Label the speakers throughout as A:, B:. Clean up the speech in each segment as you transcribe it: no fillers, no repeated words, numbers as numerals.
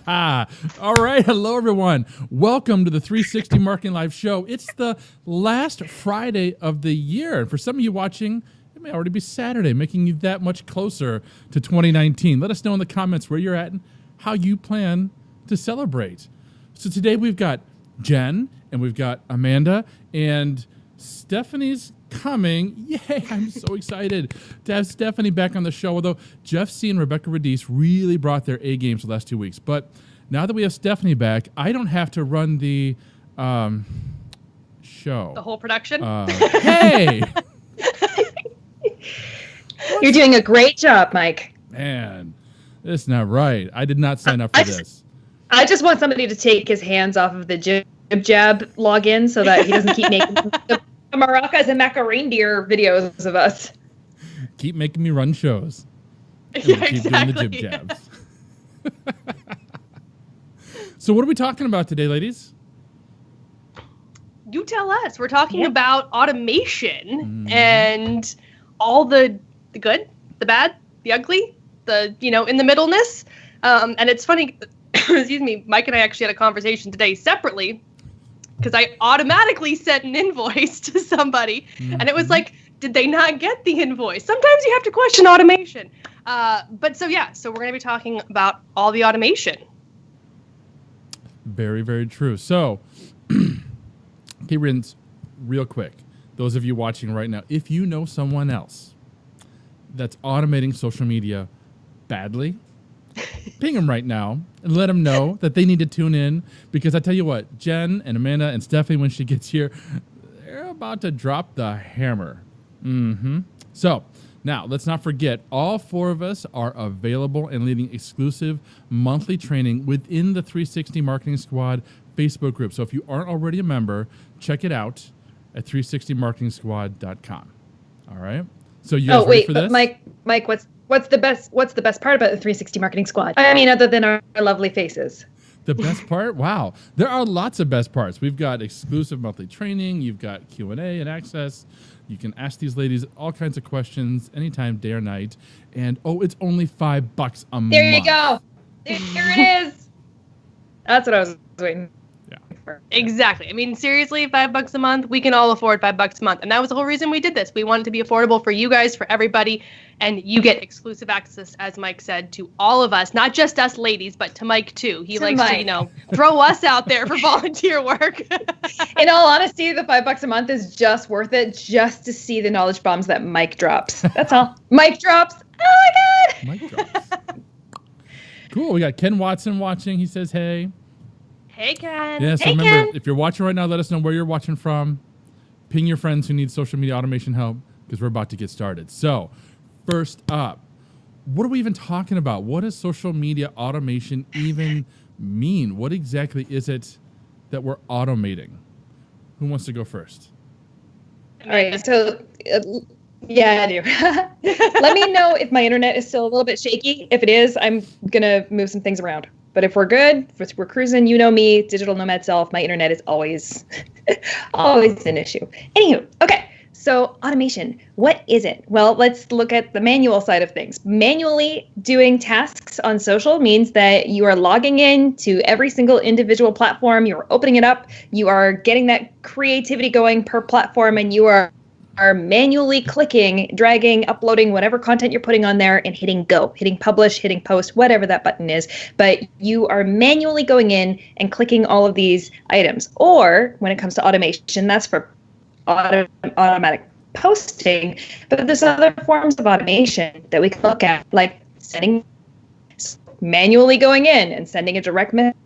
A: All right. Hello, everyone. Welcome to the 360 Marketing Live show. It's the last Friday of the year. And for some of you watching, it may already be Saturday, making you that much closer to 2019. Let us know in the comments where you're at and how you plan to celebrate. So today we've got Jen and we've got Amanda and Stephanie's coming. Yay, I'm so excited to have Stephanie back on the show, although Jeff C. and Rebecca Radice really brought their A games the last 2 weeks. But now that we have Stephanie back, I don't have to run the show.
B: The whole production?
A: Hey!
C: You're doing a great job, Mike.
A: Man, that's not right. I did not sign up for this.
C: I just want somebody to take his hands off of the jib jab login so that he doesn't keep making the maracas and maca reindeer videos of us.
A: Keep making me run shows.
B: Yeah,
A: keep doing the jib jabs. So what are we talking about today, ladies?
B: You tell us. We're talking about automation and all the good, the bad, the ugly, the, in the middleness. And it's funny, excuse me, Mike and I actually had a conversation today separately because I automatically sent an invoice to somebody and it was like, did they not get the invoice? Sometimes you have to question automation. So we're going to be talking about all the automation.
A: Very, very true. So, okay, Rins, real quick, those of you watching right now, if you know someone else that's automating social media badly, ping them right now and let them know that they need to tune in, because I tell you what, Jen and Amanda and Stephanie, when she gets here, they're about to drop the hammer. So now let's not forget, all four of us are available and leading exclusive monthly training within the 360 Marketing Squad Facebook group. So if you aren't already a member, check it out at 360marketingsquad.com. All right. So you guys ready for this?
C: Mike, what's the best part about the 360 Marketing Squad? I mean, other than our lovely faces.
A: The best part? Wow. There are lots of best parts. We've got exclusive monthly training. You've got Q&A and access. You can ask these ladies all kinds of questions anytime, day or night. And, it's only $5 a month.
C: There you go. There it is. That's what I was waiting for.
B: Exactly. I mean, seriously, $5 a month, we can all afford $5 a month. And that was the whole reason we did this. We wanted to be affordable for you guys, for everybody. And you get exclusive access, as Mike said, to all of us, not just us ladies, but to Mike too. He likes to, throw us out there for volunteer work.
C: In all honesty, the $5 a month is just worth it just to see the knowledge bombs that Mike drops. That's all. Mike drops. Oh my God.
A: Mike drops. Cool. We got Ken Watson watching. He says, hey.
B: Hey, Ken.
A: Yeah, so remember, if you're watching right now, let us know where you're watching from. Ping your friends who need social media automation help, because we're about to get started. So, first up, what are we even talking about? What does social media automation even mean? What exactly is it that we're automating? Who wants to go first?
C: All right, so yeah, I do. Let me know if my internet is still a little bit shaky. If it is, I'm going to move some things around. But if we're good, if we're cruising, you know me, digital nomad self, my internet is always, always an issue. Anywho, okay. So automation, what is it? Well, let's look at the manual side of things. Manually doing tasks on social means that you are logging in to every single individual platform. You're opening it up. You are getting that creativity going per platform, and you are manually clicking, dragging, uploading whatever content you're putting on there and hitting go, hitting publish, hitting post, whatever that button is. But you are manually going in and clicking all of these items. Or when it comes to automation, that's for automatic posting. But there's other forms of automation that we can look at, like manually going in and sending a direct message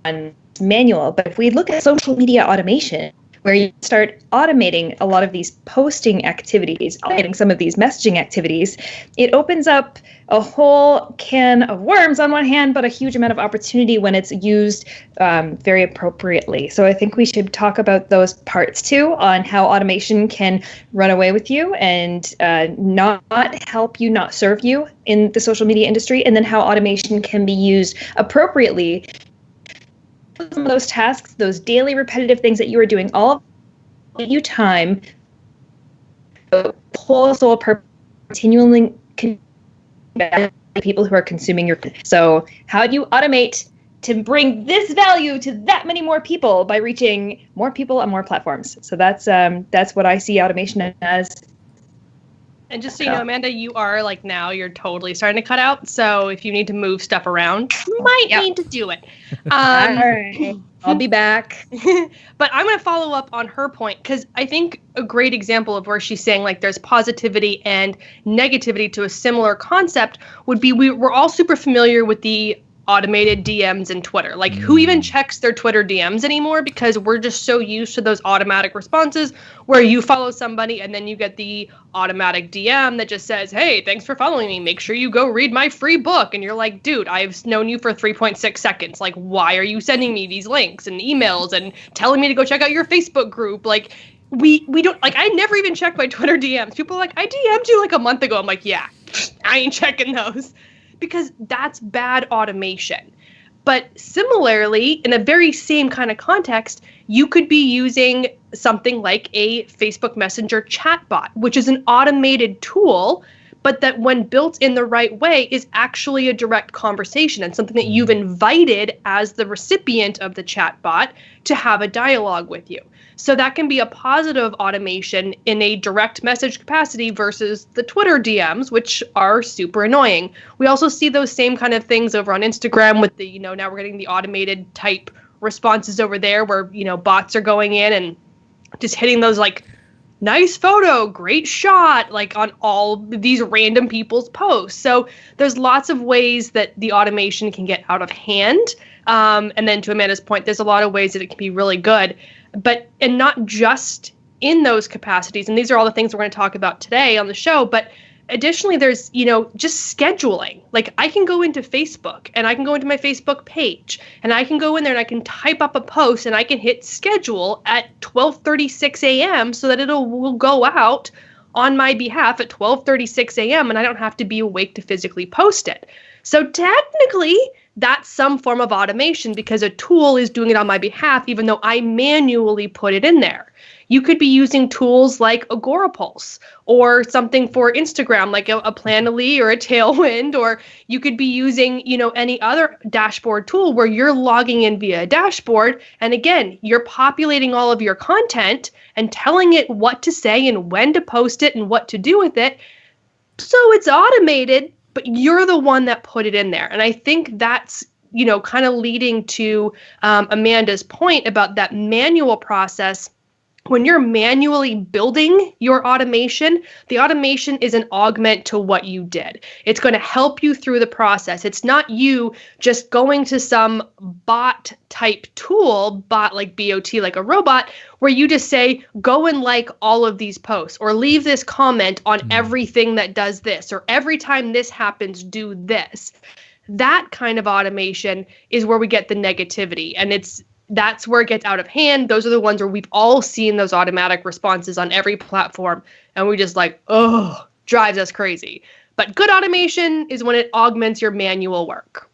C: on manual. But if we look at social media automation, where you start automating a lot of these posting activities, automating some of these messaging activities, it opens up a whole can of worms on one hand, but a huge amount of opportunity when it's used very appropriately. So I think we should talk about those parts too, on how automation can run away with you and not help you, not serve you in the social media industry, and then how automation can be used appropriately. Some of those tasks, those daily repetitive things that you are doing, all of you time, whole soul purpose, continually people who are consuming your. So how do you automate to bring this value to that many more people by reaching more people on more platforms. So that's what I see automation as.
B: And just so you know, Amanda, you are like now you're totally starting to cut out. So if you need to move stuff around, you might need to do it.
C: All right. I'll be back.
B: But I'm going to follow up on her point because I think a great example of where she's saying like there's positivity and negativity to a similar concept would be we're all super familiar with the automated DMs in Twitter. Like who even checks their Twitter DMs anymore because we're just so used to those automatic responses where you follow somebody and then you get the automatic DM that just says, hey, thanks for following me. Make sure you go read my free book. And you're like, dude, I've known you for 3.6 seconds. Like, why are you sending me these links and emails and telling me to go check out your Facebook group? Like, we don't, like, I never even checked my Twitter DMs. People are like, I DM'd you like a month ago. I'm like, yeah, I ain't checking those. Because that's bad automation. But similarly, in a very same kind of context, you could be using something like a Facebook Messenger chatbot, which is an automated tool, but that when built in the right way is actually a direct conversation and something that you've invited as the recipient of the chatbot to have a dialogue with you. So that can be a positive automation in a direct message capacity versus the Twitter DMs, which are super annoying. We also see those same kind of things over on Instagram with the, now we're getting the automated type responses over there where, bots are going in and just hitting those like, nice photo, great shot, like on all these random people's posts. So there's lots of ways that the automation can get out of hand. And then to Amanda's point, there's a lot of ways that it can be really good. And not just in those capacities. And these are all the things we're going to talk about today on the show. But additionally, there's, just scheduling. Like I can go into Facebook and I can go into my Facebook page and I can go in there and I can type up a post and I can hit schedule at 12:36 a.m. so that will go out on my behalf at 12:36 a.m. and I don't have to be awake to physically post it. So technically, that's some form of automation because a tool is doing it on my behalf, even though I manually put it in there. You could be using tools like Agorapulse or something for Instagram, like a Planoly or a Tailwind, or you could be using, any other dashboard tool where you're logging in via a dashboard. And again, you're populating all of your content and telling it what to say and when to post it and what to do with it. So it's automated, but you're the one that put it in there. And I think that's, kind of leading to Amanda's point about that manual process. When you're manually building your automation, the automation is an augment to what you did. It's going to help you through the process. It's not you just going to some bot type tool, bot like BOT, like a robot, where you just say, go and like all of these posts or leave this comment on everything that does this, or every time this happens, do this. That kind of automation is where we get the negativity. And that's where it gets out of hand. Those are the ones where we've all seen those automatic responses on every platform. And we just like, drives us crazy. But good automation is when it augments your manual work.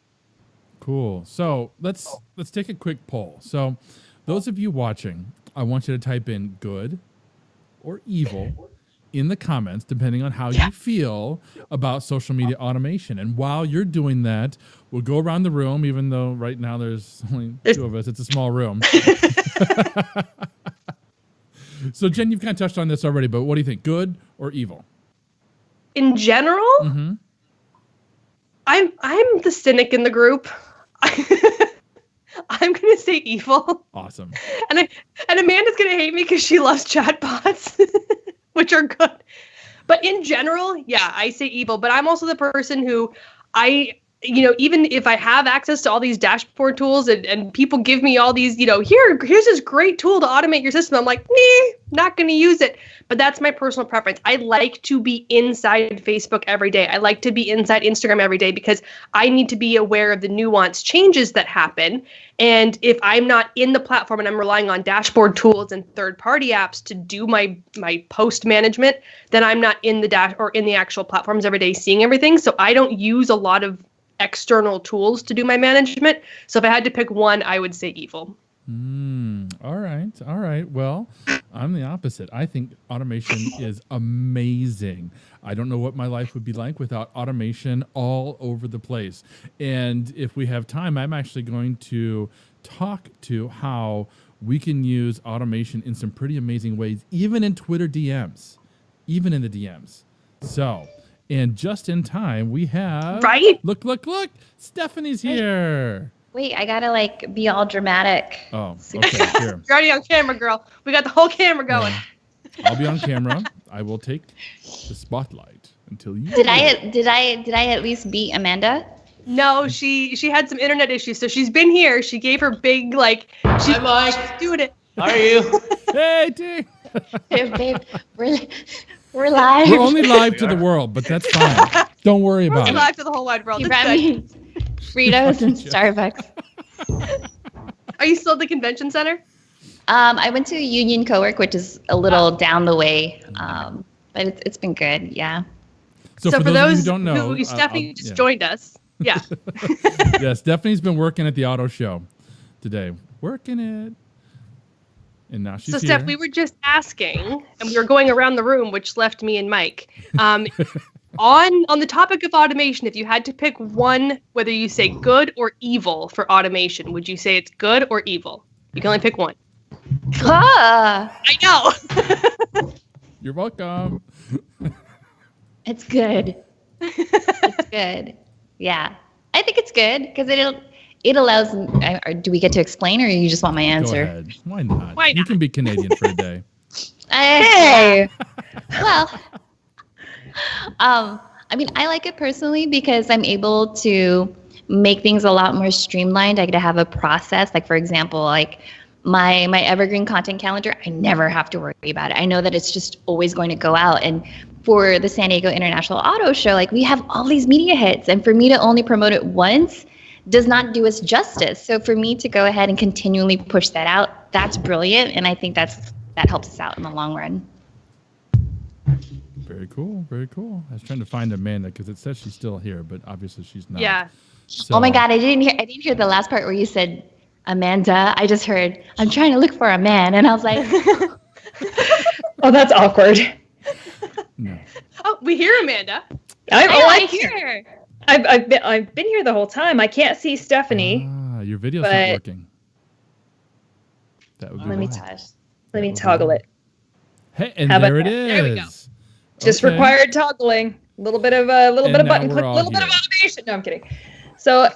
A: Cool. So let's take a quick poll. So those of you watching, I want you to type in good or evil in the comments, depending on how you feel about social media automation. And while you're doing that, we'll go around the room, even though right now there's only two of us. It's a small room. So, Jen, you've kind of touched on this already, but what do you think? Good or evil?
B: In general, I'm the cynic in the group. I'm going to say evil.
A: Awesome.
B: And Amanda's going to hate me because she loves chatbots. Which are good. But in general, yeah, I say evil. But I'm also the person who even if I have access to all these dashboard tools and people give me all these, here's this great tool to automate your system. I'm like, not going to use it. But that's my personal preference. I like to be inside Facebook every day. I like to be inside Instagram every day because I need to be aware of the nuanced changes that happen. And if I'm not in the platform and I'm relying on dashboard tools and third-party apps to do my post management, then I'm not in the or in the actual platforms every day seeing everything. So I don't use a lot of external tools to do my management. So if I had to pick one, I would say evil.
A: All right. Well, I'm the opposite. I think automation is amazing. I don't know what my life would be like without automation all over the place. And if we have time, I'm actually going to talk to how we can use automation in some pretty amazing ways, even in Twitter DMs, even in the DMs. So, and just in time, we have...
B: Right?
A: Look. Stephanie's here.
D: Wait, I gotta like be all dramatic.
A: Oh, okay. Here.
B: You're already on camera, girl. We got the whole camera going.
A: Yeah. I'll be on camera. I will take the spotlight until you.
D: Did I at least beat Amanda?
B: No, she had some internet issues, so she's been here. She gave her big she's doing it.
E: How are you?
A: Hey, T.
D: Hey, babe, we're live.
A: We're only live to the world, but that's fine. Don't worry about it.
B: Live to the whole wide world.
D: You
B: It's
D: brought
B: good.
D: me Fritos and Starbucks.
B: Are you still at the convention center?
D: I went to Union Cowork, which is a little down the way, but it's been good. Yeah.
A: So for those who don't know,
B: Stephanie just joined us. Yeah.
A: Yeah, Stephanie's been working at the auto show today. Working it. And now she's
B: So,
A: here.
B: Steph, we were just asking, and we were going around the room, which left me and Mike. On the topic of automation, if you had to pick one, whether you say good or evil for automation, would you say it's good or evil? You can only pick one.
D: Ah,
B: I know.
A: You're welcome.
D: it's good. It's good. Yeah, I think it's good because it allows. Or do we get to explain, or you just want my answer?
A: Go ahead. Why not?
B: Why
A: You
B: not?
A: can be Canadian for a day.
C: Hey.
D: Well, I mean, I like it personally because I'm able to make things a lot more streamlined. I get to have a process. Like, for example, like my evergreen content calendar, I never have to worry about it. I know that it's just always going to go out. And for the San Diego International Auto Show, like we have all these media hits, and for me to only promote it once does not do us justice. So for me to go ahead and continually push that out, that's brilliant. And I think that helps us out in the long run.
A: Very cool. Very cool. I was trying to find Amanda because it says she's still here, but obviously she's not.
B: Yeah.
A: So,
D: Oh my God, I didn't hear the last part where you said Amanda. I just heard, I'm trying to look for a man. And I was like,
C: Oh, that's awkward.
A: No.
B: Oh, we hear Amanda.
C: I'm
D: hear
C: here.
D: her.
C: I've been here the whole time. I can't see Stephanie.
A: Your video's not
C: But-
A: working. That would be
D: Let me
A: why.
D: touch.
C: Let me toggle it.
A: Hey, and
C: How about
A: there it
C: that?
A: is.
B: There we go.
C: Just
A: Okay.
C: required toggling. A little bit of
A: And
C: button
A: now
C: click,
A: we're
C: a
A: all
C: little bit of
A: here.
C: automation. No, I'm kidding. So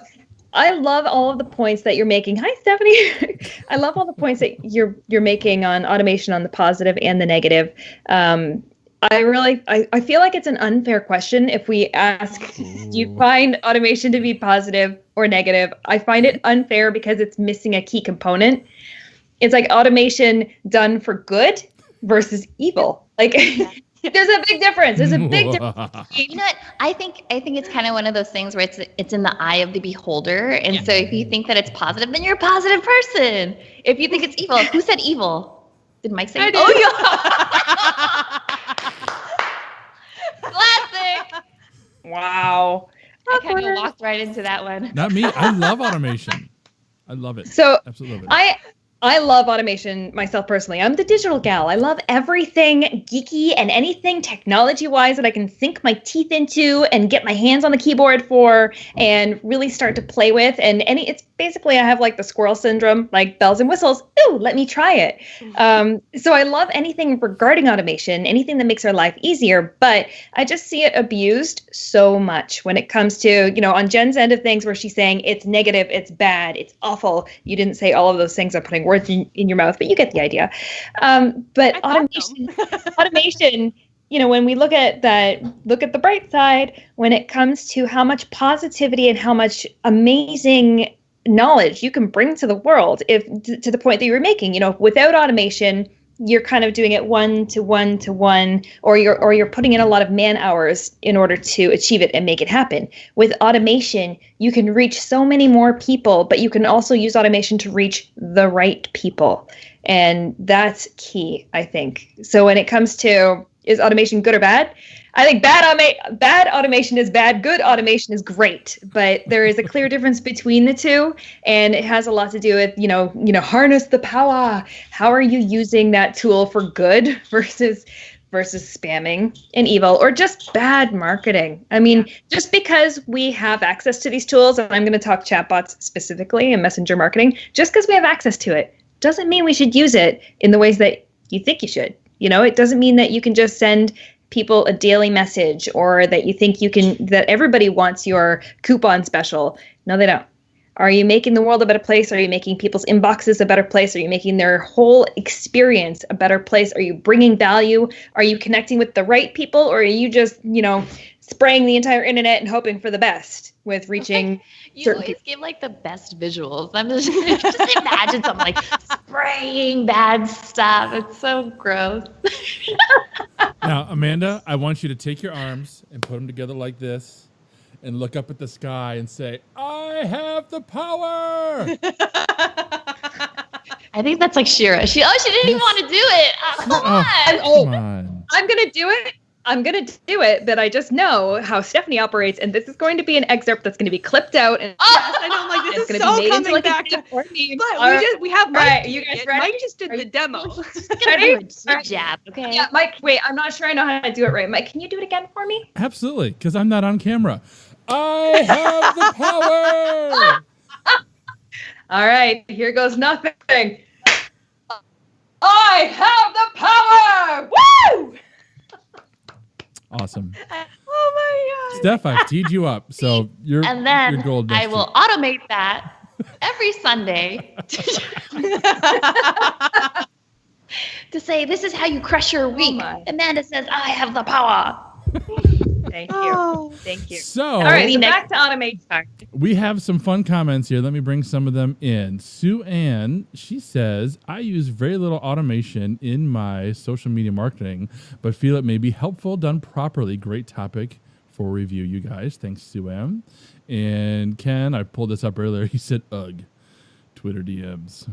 C: I love all of the points that you're making. Hi, Stephanie. I love all the points that you're making on automation, on the positive and the negative. I feel like it's an unfair question if we ask, do you find automation to be positive or negative? I find it unfair because it's missing a key component. It's like automation done for good versus evil. Like there's a big difference. There's a big difference.
D: You know what? I think it's kind of one of those things where it's in the eye of the beholder. And so if you think that it's positive, then you're a positive person. If you think it's evil, who said evil? Did Mike say?
B: I did.
D: Oh, yeah. Classic.
C: Wow.
D: I kind of walked right into that one.
A: Not me. I love automation. I love it.
C: So
A: Absolutely love it.
C: I love automation myself personally. I'm the digital gal. I love everything geeky and anything technology-wise that I can sink my teeth into and get my hands on the keyboard for and really start to play with. And it's basically I have like the squirrel syndrome, like bells and whistles. Ooh, let me try it. So I love anything regarding automation, anything that makes our life easier. But I just see it abused so much when it comes to, on Jen's end of things where she's saying it's negative, it's bad, it's awful. You didn't say all of those things. I'm putting words in your mouth, but you get the idea. But automation, when we look at the bright side, when it comes to how much positivity and how much amazing knowledge you can bring to the world, to the point that you were making, without automation, you're kind of doing it one to one, or you're putting in a lot of man hours in order to achieve it and make it happen. With automation, you can reach so many more people, but you can also use automation to reach the right people. And that's key, I think. So when it comes to, is automation good or bad? I think bad automation is bad. Good automation is great, but there is a clear difference between the two, and it has a lot to do with harness the power. How are you using that tool for good versus spamming and evil, or just bad marketing? I mean, just because we have access to these tools, and I'm going to talk chatbots specifically and messenger marketing, just because we have access to it doesn't mean we should use it in the ways that you think you should. It doesn't mean that you can just send people a daily message, or that you think that everybody wants your coupon special. No, they don't. Are you making the world a better place? Are you making people's inboxes a better place? Are you making their whole experience a better place? Are you bringing value? Are you connecting with the right people? Or are you just, spraying the entire internet and hoping for the best with reaching
D: You always give like the best visuals. I'm just imagine something like spraying bad stuff. It's so gross.
A: Now, Amanda, I want you to take your arms and put them together like this and look up at the sky and say, I have the power.
D: I think that's like Shira. She didn't even want to do it. Come on.
A: Come on.
C: I'm going to do it. But I just know how Stephanie operates, and this is going to be an excerpt that's going to be clipped out. And
B: I know, I'm like, this is so coming back to. But we have Mike.
C: Right, you guys ready?
B: Mike just did the demo.
C: Ready?
D: Good job, okay?
C: Yeah, Mike. Wait, I'm not sure I know how to do it right. Mike, can you do it again for me?
A: Absolutely, because I'm not on camera. I have the power.
C: All right, here goes nothing. I have the power. Woo!
A: Awesome.
B: Oh my God.
A: Steph, I've teed you up, so you're gold.
D: I will automate that every Sunday to say, this is how you crush your week. Amanda says, I have the power.
C: Thank you. Thank you.
A: So,
C: all right, so back to automate.
A: We have some fun comments here. Let me bring some of them in. Sue Ann, she says, I use very little automation in my social media marketing, but feel it may be helpful done properly. Great topic for review, you guys. Thanks, Sue Ann. And Ken, I pulled this up earlier. He said, ugh, Twitter DMs.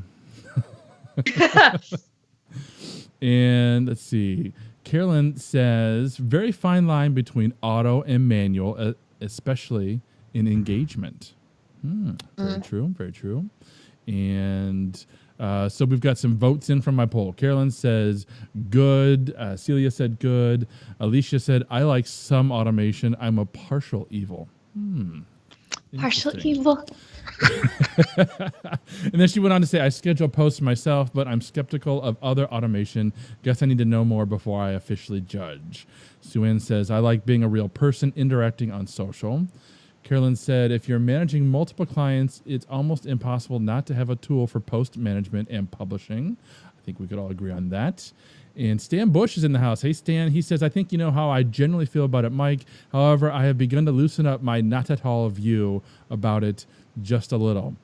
A: And let's see. Carolyn says, very fine line between auto and manual, especially in engagement. Very true, very true. And so we've got some votes in from my poll. Carolyn says, good. Celia said, good. Alicia said, I like some automation. I'm a partial evil.
D: Partial evil.
A: And then she went on to say, I schedule posts myself, but I'm skeptical of other automation. Guess I need to know more before I officially judge. Sue-Ann says, I like being a real person interacting on social. Carolyn said, if you're managing multiple clients, it's almost impossible not to have a tool for post management and publishing. I think we could all agree on that. And Stan Bush is in the house. Hey, Stan. He says, I think you know how I generally feel about it, Mike. However, I have begun to loosen up my not at all view about it just a little.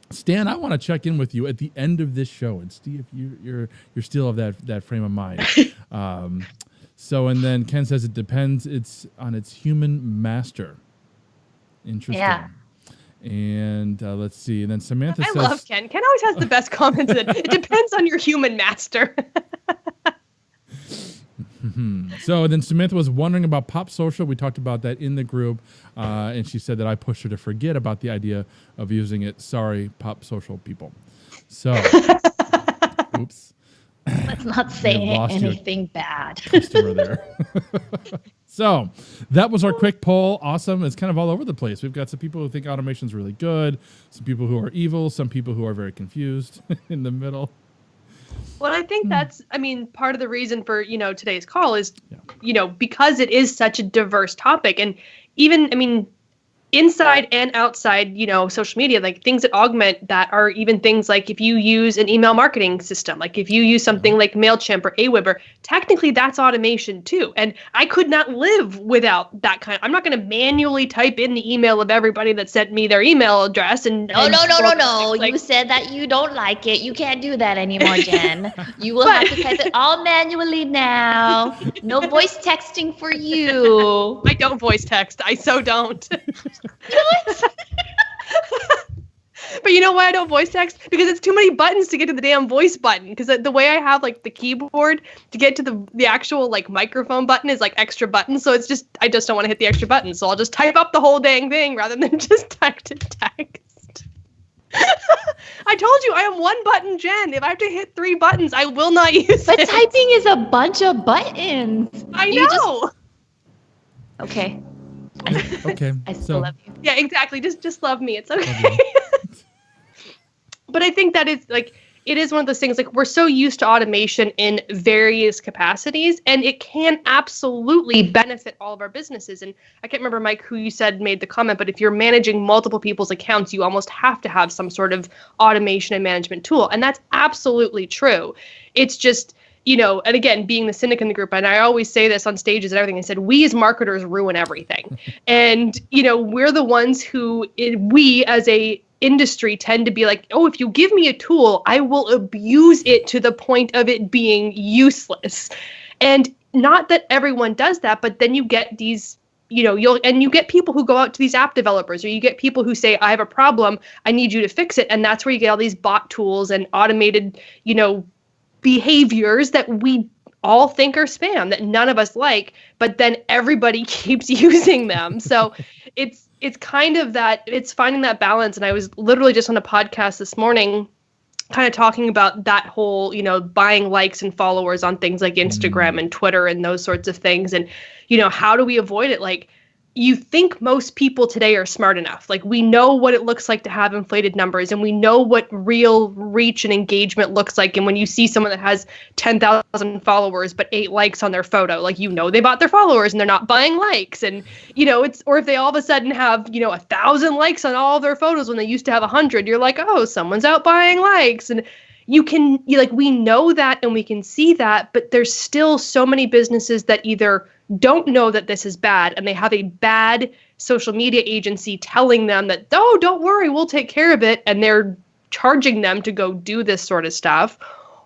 A: Stan, I want to check in with you at the end of this show and see if you're still of that frame of mind. And then Ken says it depends. It's on its human master. Interesting. Yeah. And let's see. And then Samantha says,
B: I love Ken. Ken always has the best comments. It depends on your human master.
A: So then Samantha was wondering about Pop Social. We talked about that in the group. And she said that I pushed her to forget about the idea of using it. Sorry, Pop Social people. So, oops.
D: Let's not say anything bad.
A: Customer there. So that was our quick poll. Awesome. It's kind of all over the place. We've got some people who think automation is really good, some people who are evil, some people who are very confused in the middle.
B: Well, I think that's, part of the reason for, today's call is, because it is such a diverse topic. And even, inside and outside, social media, like things that augment that are even things like if you use an email marketing system, like if you use something like MailChimp or Aweber, technically that's automation too. And I could not live without that I'm not going to manually type in the email of everybody that sent me their email address. No.
D: Like, you said that you don't like it. You can't do that anymore, Jen. You will have to type it all manually now. No voice texting for you.
B: I don't voice text. I so don't.
D: But
B: But you know why I don't voice text? Because it's too many buttons to get to the damn voice button. Because the way I have like the keyboard to get to the actual like microphone button is like extra buttons. So I just don't want to hit the extra button. So I'll just type up the whole dang thing rather than just type to text. I told you I am one button Jen. If I have to hit 3 buttons, I will not use it.
D: But typing is a bunch of buttons.
B: I know.
D: Okay.
A: Okay.
D: I still love you.
B: Yeah, exactly. Just love me. It's okay. But I think that is like, it is one of those things, like we're so used to automation in various capacities, and it can absolutely benefit all of our businesses. And I can't remember, Mike, who you said made the comment, but if you're managing multiple people's accounts, you almost have to have some sort of automation and management tool. And that's absolutely true. It's just, and again, being the cynic in the group, and I always say this on stages and everything, I said, we as marketers ruin everything. And, we're the ones who, we as a industry tend to be like, oh, if you give me a tool, I will abuse it to the point of it being useless. And not that everyone does that, but then you get these, you get people who go out to these app developers, or you get people who say, I have a problem, I need you to fix it. And that's where you get all these bot tools and automated, behaviors that we all think are spam, that none of us like, but then everybody keeps using them. So it's kind of that, it's finding that balance. And I was literally just on a podcast this morning kind of talking about that whole, buying likes and followers on things like Instagram and Twitter and those sorts of things. And, how do we avoid it? Like, you think most people today are smart enough. Like, we know what it looks like to have inflated numbers, and we know what real reach and engagement looks like. And when you see someone that has 10,000 followers but 8 likes on their photo, like, they bought their followers and they're not buying likes. And, or if they all of a sudden have, 1,000 likes on all of their photos when they used to have 100, you're like, oh, someone's out buying likes. And we know that and we can see that, but there's still so many businesses that either don't know that this is bad, and they have a bad social media agency telling them that, oh, don't worry, we'll take care of it, and they're charging them to go do this sort of stuff,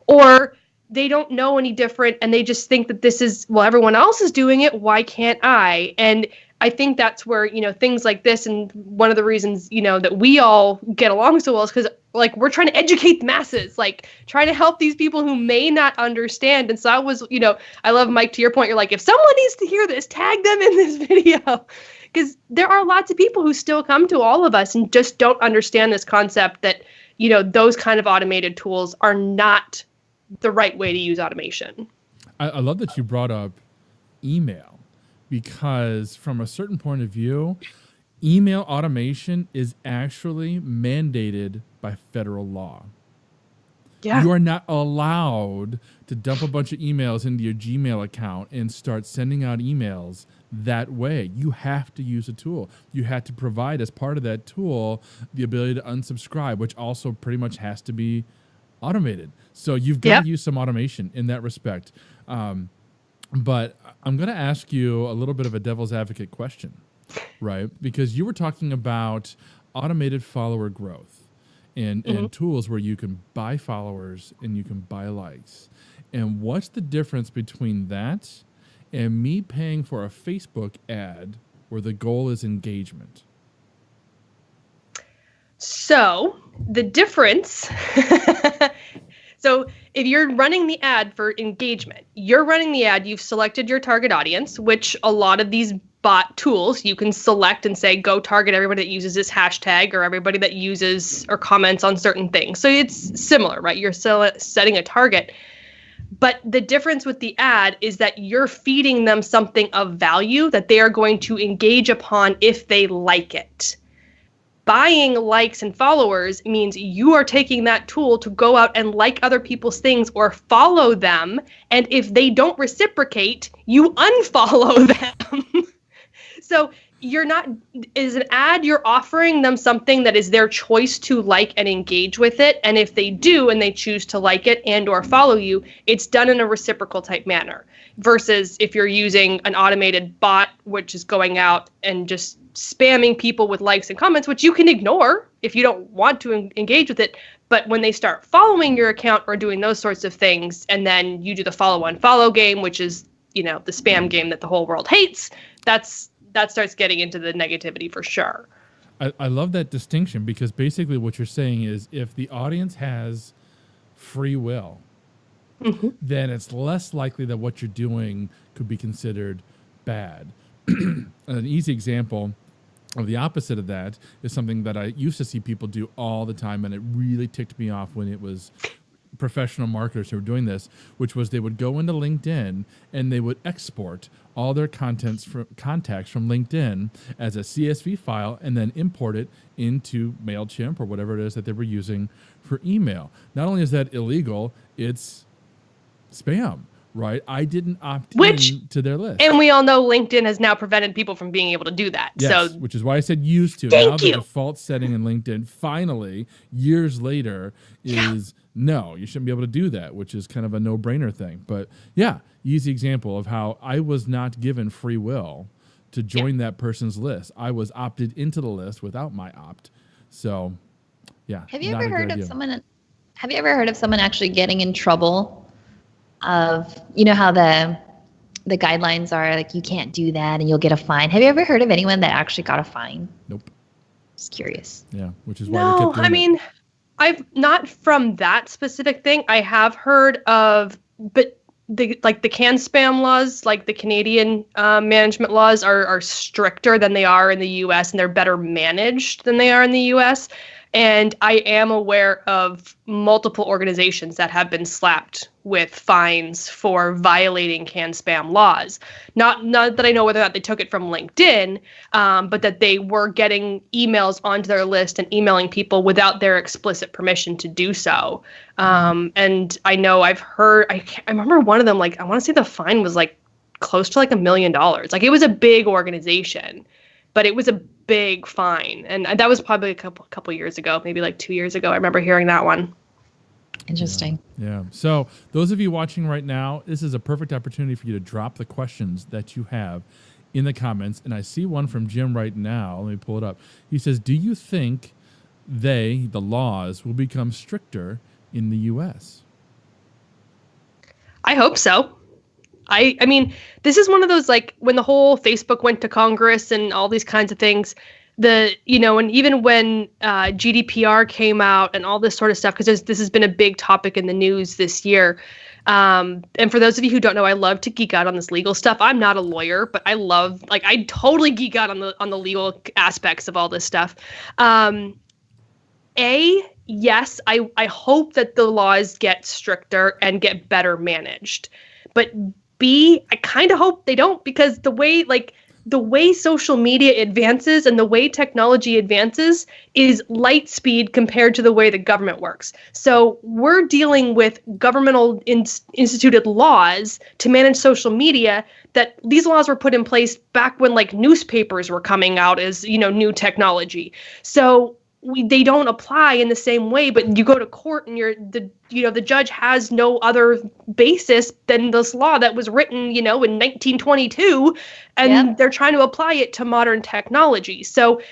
B: or they don't know any different and they just think that this is, well, everyone else is doing it, why can't I? And I think that's where, things like this, and one of the reasons, that we all get along so well is because, like, we're trying to educate the masses, like, trying to help these people who may not understand. And so I was, I love, Mike, to your point, you're like, if someone needs to hear this, tag them in this video. Because there are lots of people who still come to all of us and just don't understand this concept that, those kind of automated tools are not the right way to use automation.
A: I love that you brought up email. Because from a certain point of view, email automation is actually mandated by federal law. Yeah. You are not allowed to dump a bunch of emails into your Gmail account and start sending out emails that way. You have to use a tool. You have to provide, as part of that tool, the ability to unsubscribe, which also pretty much has to be automated. So you've got to use some automation in that respect. But I'm going to ask you a little bit of a devil's advocate question, right? Because you were talking about automated follower growth and tools where you can buy followers and you can buy likes. And what's the difference between that and me paying for a Facebook ad where the goal is engagement?
B: So the difference... So if you're running the ad for engagement, you're running the ad, you've selected your target audience, which a lot of these bot tools, you can select and say, go target everybody that uses this hashtag or everybody that uses or comments on certain things. So it's similar, right? You're setting a target. But the difference with the ad is that you're feeding them something of value that they are going to engage upon if they like it. Buying likes and followers means you are taking that tool to go out and like other people's things or follow them. And if they don't reciprocate, you unfollow them. So you're not, is an ad, you're offering them something that is their choice to like and engage with it. And if they do and they choose to like it and or follow you, it's done in a reciprocal type manner. Versus if you're using an automated bot, which is going out and just spamming people with likes and comments, which you can ignore if you don't want to engage with it. But when they start following your account or doing those sorts of things, and then you do the follow-unfollow game, which is, the spam game that the whole world hates, that starts getting into the negativity for sure.
A: I love that distinction, because basically what you're saying is if the audience has free will, then it's less likely that what you're doing could be considered bad. An easy example of the opposite of that is something that I used to see people do all the time, and it really ticked me off when it was professional marketers who were doing this, which was they would go into LinkedIn and they would export all their contacts from LinkedIn as a CSV file and then import it into MailChimp or whatever it is that they were using for email. Not only is that illegal, it's spam, right? I didn't opt in to their list.
B: And we all know LinkedIn has now prevented people from being able to do that.
A: Yes,
B: so,
A: which is why I said used to. Now the default setting in LinkedIn, finally, years later, is no, you shouldn't be able to do that, which is kind of a no-brainer thing. But yeah, easy example of how I was not given free will to join that person's list. I was opted into the list without my opt. So yeah.
D: Have you ever heard of someone actually getting in trouble of, you know how the guidelines are, like you can't do that and you'll get a fine? Have you ever heard of anyone that actually got a fine?
A: Nope.
D: Just curious.
A: Yeah, which is why they kept doing
B: I mean, I've not from that specific thing. I have heard of, but the can spam laws, like the Canadian management laws, are stricter than they are in the U.S. and they're better managed than they are in the U.S. And I am aware of multiple organizations that have been slapped with fines for violating can spam laws. Not that I know whether or not they took it from LinkedIn, but that they were getting emails onto their list and emailing people without their explicit permission to do so. And I know I've heard, I remember one of them, like, I want to say the fine was like close to like $1 million. Like, it was a big organization, but it was a big fine. And that was probably a couple years ago, maybe like 2 years ago. I remember hearing that one.
D: Interesting.
A: Yeah. So those of you watching right now, this is a perfect opportunity for you to drop the questions that you have in the comments. And I see one from Jim right now. Let me pull it up. He says, do you think the laws, will become stricter in the U.S.?
B: I hope so. I mean, this is one of those, like, when the whole Facebook went to Congress and all these kinds of things, and even when GDPR came out and all this sort of stuff, because this has been a big topic in the news this year. And for those of you who don't know, I love to geek out on this legal stuff. I'm not a lawyer, but I totally geek out on the legal aspects of all this stuff. Yes, I hope that the laws get stricter and get better managed. But B, I kind of hope they don't, because the way social media advances and the way technology advances is light speed compared to the way the government works. So we're dealing with governmental instituted laws to manage social media, that these laws were put in place back when like newspapers were coming out as, new technology. So they don't apply in the same way, but you go to court and the judge has no other basis than this law that was written, in 1922, and they're trying to apply it to modern technology. So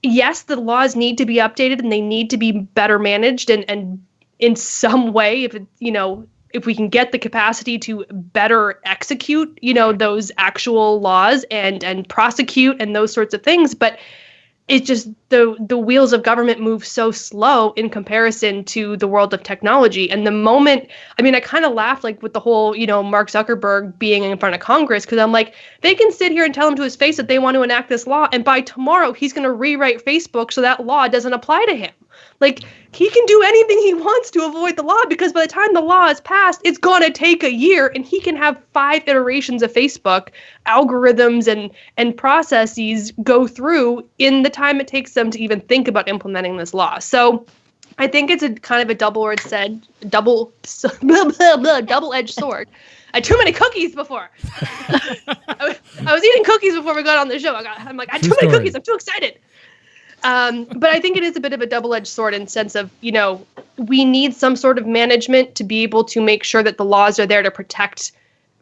B: yes, the laws need to be updated and they need to be better managed, and in some way, if we can get the capacity to better execute, those actual laws and prosecute and those sorts of things. But it's just the wheels of government move so slow in comparison to the world of technology. And the moment, I kind of laughed like with the whole, Mark Zuckerberg being in front of Congress, because I'm like, they can sit here and tell him to his face that they want to enact this law, and by tomorrow he's going to rewrite Facebook so that law doesn't apply to him. Like, he can do anything he wants to avoid the law, because by the time the law is passed, it's going to take a year, and he can have 5 iterations of Facebook algorithms and processes go through in the time it takes them to even think about implementing this law. So I think it's a kind of a double-edged sword. I had too many cookies before. I was eating cookies before we got on the show. I had too many cookies. I'm too excited. But I think it is a bit of a double-edged sword in the sense of, we need some sort of management to be able to make sure that the laws are there to protect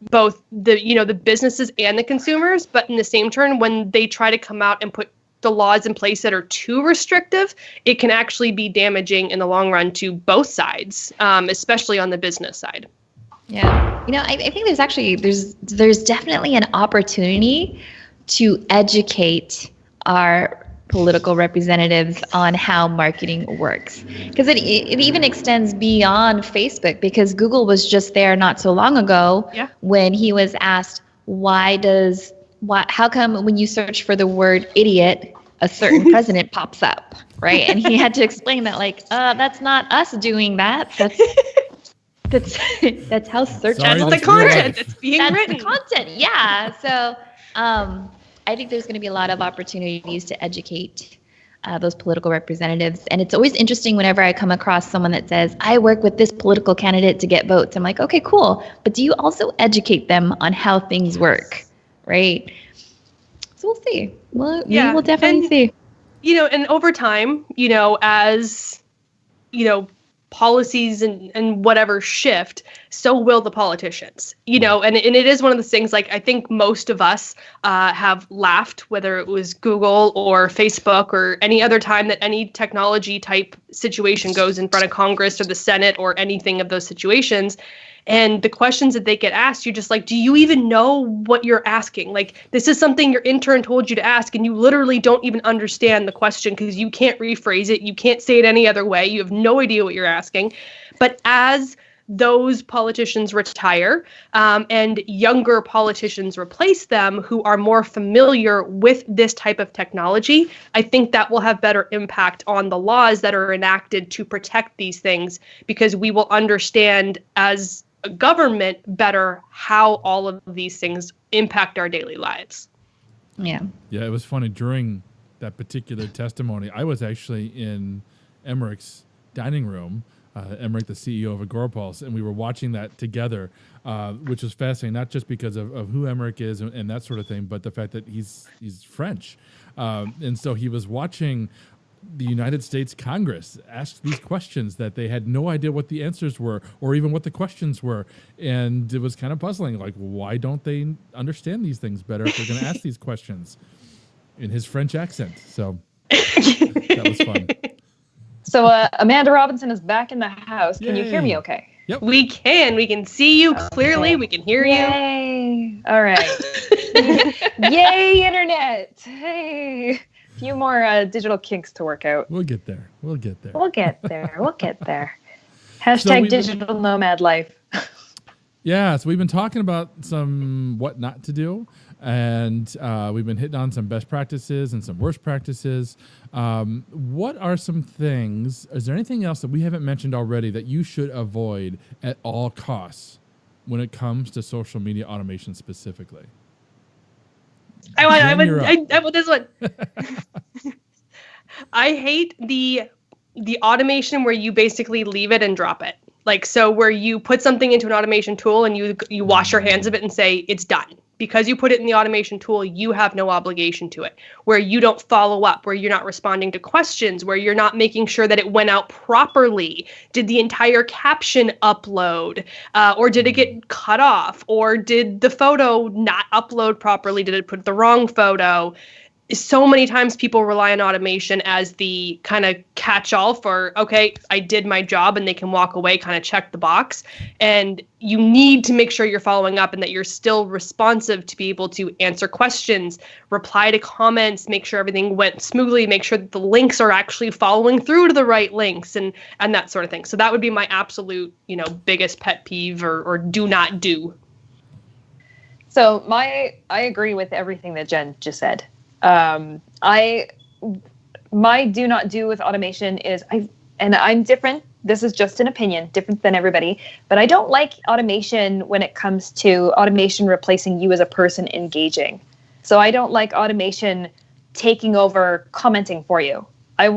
B: both the businesses and the consumers. But in the same turn, when they try to come out and put the laws in place that are too restrictive, it can actually be damaging in the long run to both sides, especially on the business side.
D: Yeah. I think there's definitely an opportunity to educate our political representatives on how marketing works. Because it even extends beyond Facebook, because Google was just there not so long ago when he was asked, how come when you search for the word idiot, a certain president pops up, right? And he had to explain that, like, that's not us doing that. That's how search
B: That's the content that's being written.
D: That's the content, yeah. So I think there's going to be a lot of opportunities to educate those political representatives. And it's always interesting whenever I come across someone that says, I work with this political candidate to get votes. I'm like, okay, cool. But do you also educate them on how things work, right? So we'll see. We will definitely see.
B: And over time, as, policies and whatever shift, so will the politicians, and it is one of those things, like, I think most of us have laughed, whether it was Google or Facebook or any other time that any technology type situation goes in front of Congress or the Senate or anything of those situations. And the questions that they get asked, you're just like, do you even know what you're asking? Like, this is something your intern told you to ask, and you literally don't even understand the question because you can't rephrase it. You can't say it any other way. You have no idea what you're asking. But as those politicians retire and younger politicians replace them who are more familiar with this type of technology, I think that will have better impact on the laws that are enacted to protect these things, because we will understand as a government better how all of these things impact our daily lives.
A: Yeah, it was funny. During that particular testimony, I was actually in Emmerich's dining room, Emmerich, the CEO of Agorapulse, and we were watching that together, which was fascinating, not just because of who Emmerich is and that sort of thing, but the fact that he's French. And so he was watching the United States Congress ask these questions that they had no idea what the answers were or even what the questions were. And it was kind of puzzling, like, why don't they understand these things better if they're going to ask these questions in his French accent? So that was fun.
C: So Amanda Robinson is back in the house. Can you hear me okay?
A: Yep.
B: We can see you clearly. We can hear you.
C: Yay. All right. Yay, internet. Hey. A few more digital kinks to work out.
A: We'll get there.
C: Hashtag digital nomad life.
A: Yeah, so we've been talking about some what not to do, and we've been hitting on some best practices and some worst practices. What are some things, is there anything else that we haven't mentioned already that you should avoid at all costs when it comes to social media automation specifically?
B: I want this one. I hate the automation where you basically leave it and drop it. Like, so where you put something into an automation tool and you wash your hands of it and say it's done. Because you put it in the automation tool, you have no obligation to it. Where you don't follow up, where you're not responding to questions, where you're not making sure that it went out properly. Did the entire caption upload? Or did it get cut off? Or did the photo not upload properly? Did it put the wrong photo? So many times people rely on automation as the kind of catch-all for, okay, I did my job, and they can walk away, kind of check the box. And you need to make sure you're following up and that you're still responsive to be able to answer questions, reply to comments, make sure everything went smoothly, make sure that the links are actually following through to the right links and that sort of thing. So that would be my absolute, biggest pet peeve or do not do.
C: So I agree with everything that Jen just said. My do not do with automation is I'm different. This is just an opinion, different than everybody, but I don't like automation when it comes to automation replacing you as a person engaging. So I don't like automation taking over commenting for you. I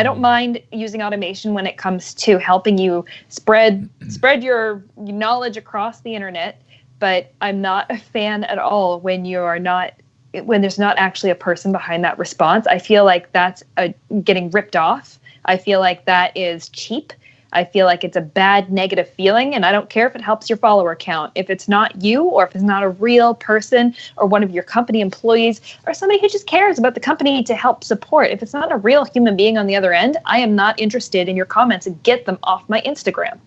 C: don't mind using automation when it comes to helping you spread your knowledge across the internet, but I'm not a fan at all when there's not actually a person behind that response. I feel like that's getting ripped off. I feel like that is cheap. I feel like it's a bad negative feeling, and I don't care if it helps your follower count. If it's not you, or if it's not a real person or one of your company employees or somebody who just cares about the company to help support, if it's not a real human being on the other end, I am not interested in your comments, and get them off my Instagram.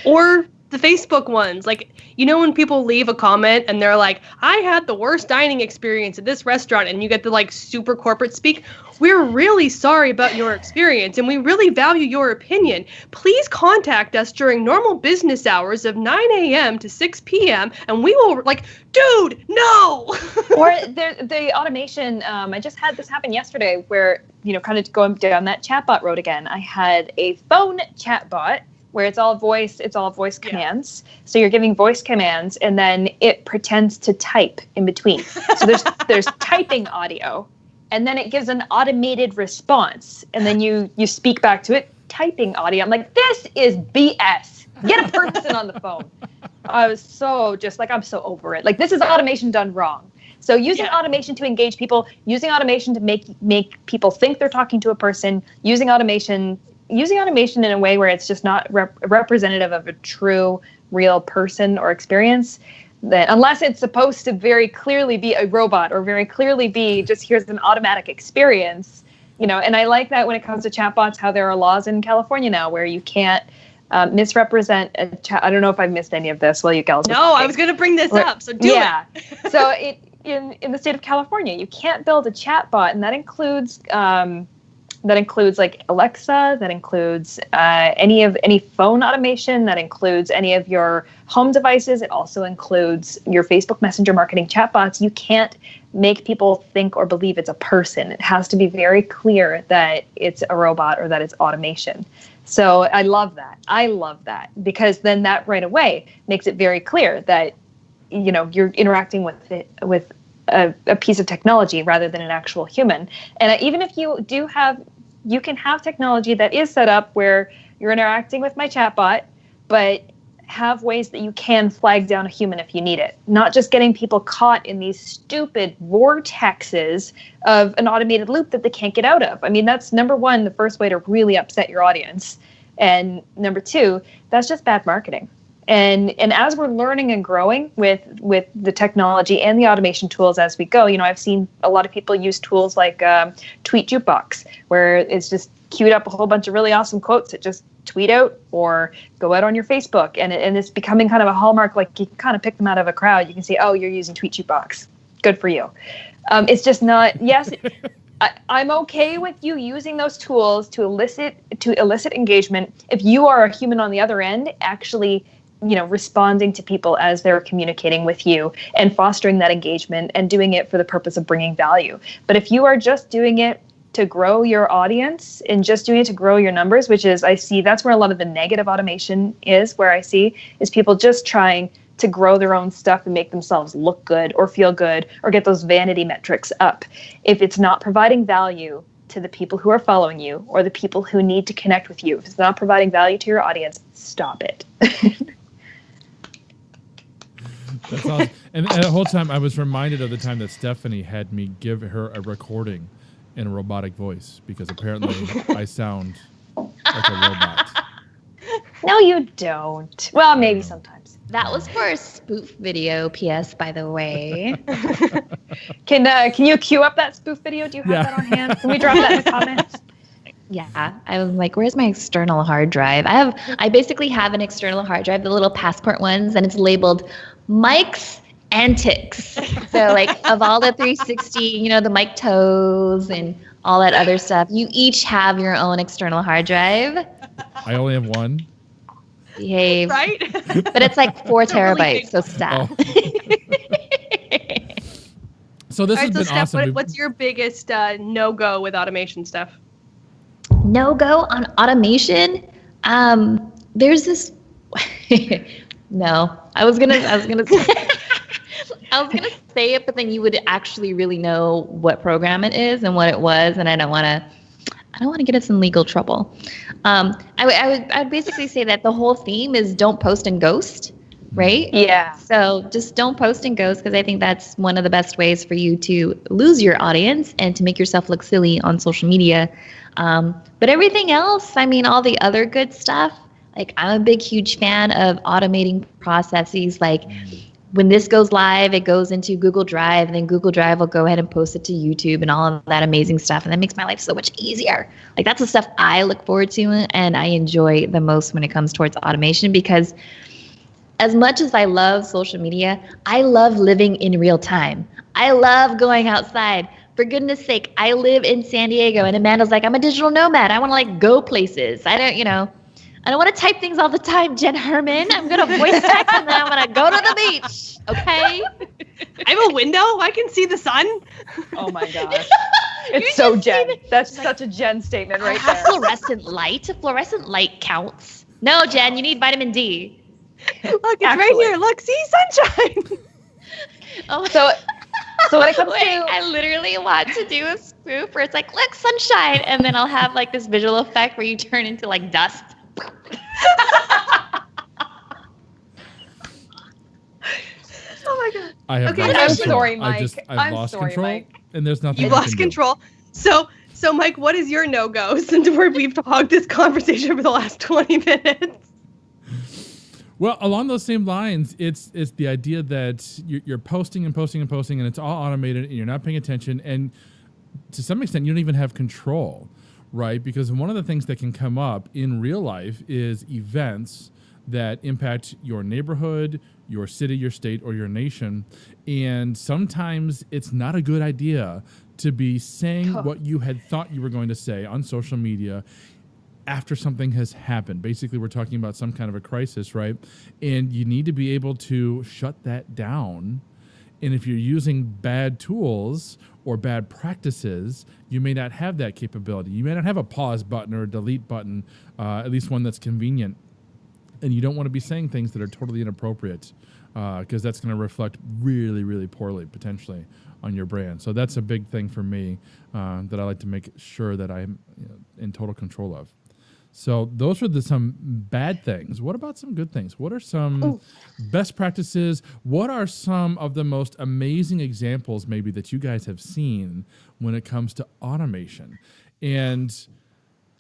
B: Or the Facebook ones. Like, you know when people leave a comment and they're like, I had the worst dining experience at this restaurant, and you get the like super corporate speak. We're really sorry about your experience and we really value your opinion. Please contact us during normal business hours of 9 a.m. to 6 p.m. and we will, like, dude, no.
C: Or the automation, I just had this happen yesterday where, you know, kind of going down that chatbot road again. I had a phone chatbot where it's all voice commands. So you're giving voice commands and then it pretends to type in between. So there's typing audio and then it gives an automated response. And then you speak back to it, typing audio. I'm like, this is BS. Get a person on the phone. I was so just like, I'm so over it. Like, this is automation done wrong. So using automation to engage people, using automation to make people think they're talking to a person, using automation in a way where it's just not representative of a true, real person or experience, that unless it's supposed to very clearly be a robot or very clearly be just here's an automatic experience, you know. And I like that when it comes to chatbots, how there are laws in California now where you can't misrepresent a chat. I don't know if I've missed any of this while you gals.
B: No, I was going to bring this up, so do it.
C: So in the state of California, you can't build a chatbot, and that includes like Alexa, that includes any phone automation, that includes any of your home devices. It also includes your Facebook Messenger marketing chatbots. You can't make people think or believe it's a person. It has to be very clear that it's a robot or that it's automation. So I love that because then that right away makes it very clear that, you know, you're interacting with a piece of technology rather than an actual human. And even if you can have technology that is set up where you're interacting with my chatbot, but have ways that you can flag down a human if you need it. Not just getting people caught in these stupid vortexes of an automated loop that they can't get out of. I mean, that's number one, the first way to really upset your audience. And number two, that's just bad marketing. And as we're learning and growing with the technology and the automation tools as we go, you know, I've seen a lot of people use tools like Tweet Jukebox, where it's just queued up a whole bunch of really awesome quotes that just tweet out or go out on your Facebook. And it's becoming kind of a hallmark, like you can kind of pick them out of a crowd. You can say, oh, you're using Tweet Jukebox. Good for you. It's just not, yes, I'm okay with you using those tools to elicit engagement. If you are a human on the other end, actually, you know, responding to people as they're communicating with you and fostering that engagement and doing it for the purpose of bringing value. But if you are just doing it to grow your audience and just doing it to grow your numbers, which is, I see that's where a lot of the negative automation is, where I see is people just trying to grow their own stuff and make themselves look good or feel good or get those vanity metrics up. If it's not providing value to the people who are following you or the people who need to connect with you, if it's not providing value to your audience, stop it.
A: That's awesome. And the whole time I was reminded of the time that Stephanie had me give her a recording in a robotic voice because apparently I sound like a robot.
C: No, you don't. Well, maybe sometimes.
D: That was for a spoof video, PS, by the way.
C: Can you queue up that spoof video? Do you have that on hand? Can we drop that in the comments?
D: Yeah, I was like, where's my external hard drive? I basically have an external hard drive, the little passport ones, and it's labeled Mike's Antics. So like of all the 360, you know, the Mike toes and all that other stuff, you each have your own external hard drive.
A: I only have one.
D: Behave.
B: Right?
D: But it's like 4 terabytes, so stop.
A: Oh. So this has been
B: Steph,
A: awesome.
B: what's your biggest no-go with automation stuff?
D: No go on automation. There's this. No, I was gonna say it, but then you would actually really know what program it is and what it was, and I don't want to get us in legal trouble. I would basically say that the whole theme is don't post and ghost, right?
C: Yeah.
D: So just don't post and ghost, because I think that's one of the best ways for you to lose your audience and to make yourself look silly on social media. But everything else, I mean, all the other good stuff, like I'm a big, huge fan of automating processes. Like when this goes live, it goes into Google Drive, and then Google Drive will go ahead and post it to YouTube and all of that amazing stuff. And that makes my life so much easier. Like that's the stuff I look forward to and I enjoy the most when it comes towards automation, because as much as I love social media, I love living in real time. I love going outside. For goodness sake, I live in San Diego, and Amanda's like, I'm a digital nomad. I want to like go places. I don't want to type things all the time, Jen Herman. I'm going to voice text and then I'm going to go to the beach. Okay?
B: I have a window. I can see the sun.
C: Oh my gosh. It's so Jen. That's such a Jen statement right there.
D: Fluorescent light. Fluorescent light counts. No, Jen, you need vitamin D.
B: Look, it's right here. Look, see sunshine.
D: Oh,
C: so when it comes to
D: I literally want to do a spoof where it's like, look, sunshine, and then I'll have like this visual effect where you turn into like dust.
B: Oh my god.
A: I have
B: Okay,
A: lost
B: I'm
A: control.
C: sorry, Mike.
A: I've
C: I'm
A: lost
C: sorry,
A: control,
C: Mike.
A: and there's nothing.
B: You
A: I
B: lost
A: can do.
B: control. So Mike, what is your no-go since we've hogged this conversation for the last 20 minutes?
A: Well, along those same lines, it's the idea that you're posting and posting and posting, and it's all automated, and you're not paying attention, and to some extent, you don't even have control, right? Because one of the things that can come up in real life is events that impact your neighborhood, your city, your state, or your nation, and sometimes it's not a good idea to be saying what you had thought you were going to say on social media after something has happened. Basically, we're talking about some kind of a crisis, right? And you need to be able to shut that down. And if you're using bad tools or bad practices, you may not have that capability. You may not have a pause button or a delete button, at least one that's convenient. And you don't want to be saying things that are totally inappropriate because that's going to reflect really, really poorly, potentially, on your brand. So that's a big thing for me that I like to make sure that I'm in total control of. So those are some bad things. What about some good things? What are some best practices? What are some of the most amazing examples maybe that you guys have seen when it comes to automation? And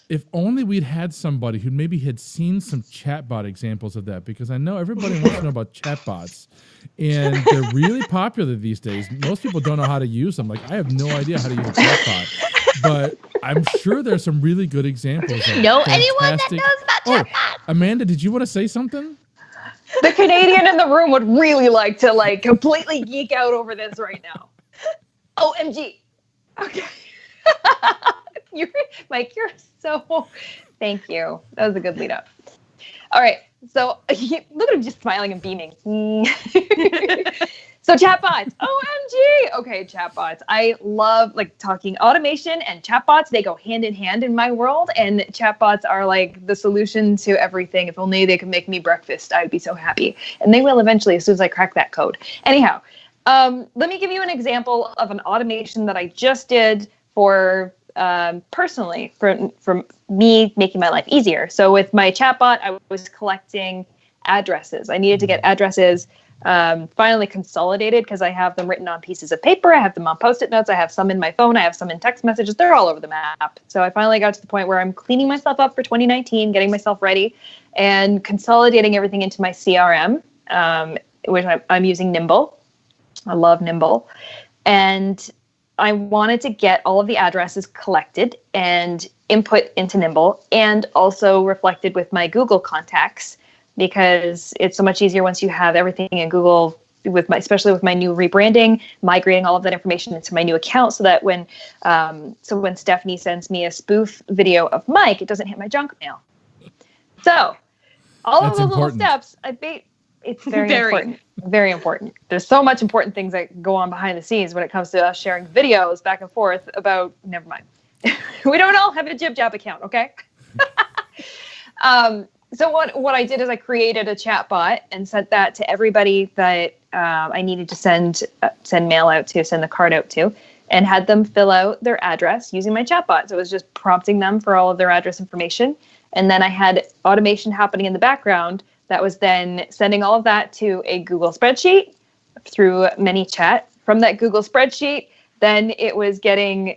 A: if only we'd had somebody who maybe had seen some chatbot examples of that, because I know everybody wants to know about chatbots, and they're really popular these days. Most people don't know how to use them. Like, I have no idea how to use a chatbot, but I'm sure there's some really good examples.
D: Know anyone that knows about chatbots?
A: Amanda, did you want to say something?
C: the Canadian in the room would really like to like completely geek out over this right now. OMG. Okay. Mike, you're so, thank you. That was a good lead up. All right. So look at him just smiling and beaming. So chatbots, OMG. Okay, chatbots. I love like talking automation and chatbots. They go hand in hand in my world. And chatbots are like the solution to everything. If only they could make me breakfast, I'd be so happy. And they will eventually as soon as I crack that code. Anyhow, let me give you an example of an automation that I just did for personally for me making my life easier. So with my chatbot, I was collecting addresses. I needed to get addresses finally consolidated because I have them written on pieces of paper. I have them on Post-it notes. I have some in my phone. I have some in text messages. They're all over the map. So I finally got to the point where I'm cleaning myself up for 2019, getting myself ready, and consolidating everything into my CRM, which I'm using Nimble. I love Nimble. And I wanted to get all of the addresses collected and input into Nimble and also reflected with my Google contacts, because it's so much easier once you have everything in Google, especially with my new rebranding, migrating all of that information into my new account so that when Stephanie sends me a spoof video of Mike, it doesn't hit my junk mail. So all of those little steps, it's very important. Very important. There's so much important things that go on behind the scenes when it comes to us sharing videos back and forth about, never mind. We don't all have a Jib Jab account, okay? So what I did is I created a chat bot and sent that to everybody that I needed to send mail out to, send the card out to, and had them fill out their address using my chat bot. So it was just prompting them for all of their address information. And then I had automation happening in the background that was then sending all of that to a Google spreadsheet through ManyChat. From that Google spreadsheet, then it was getting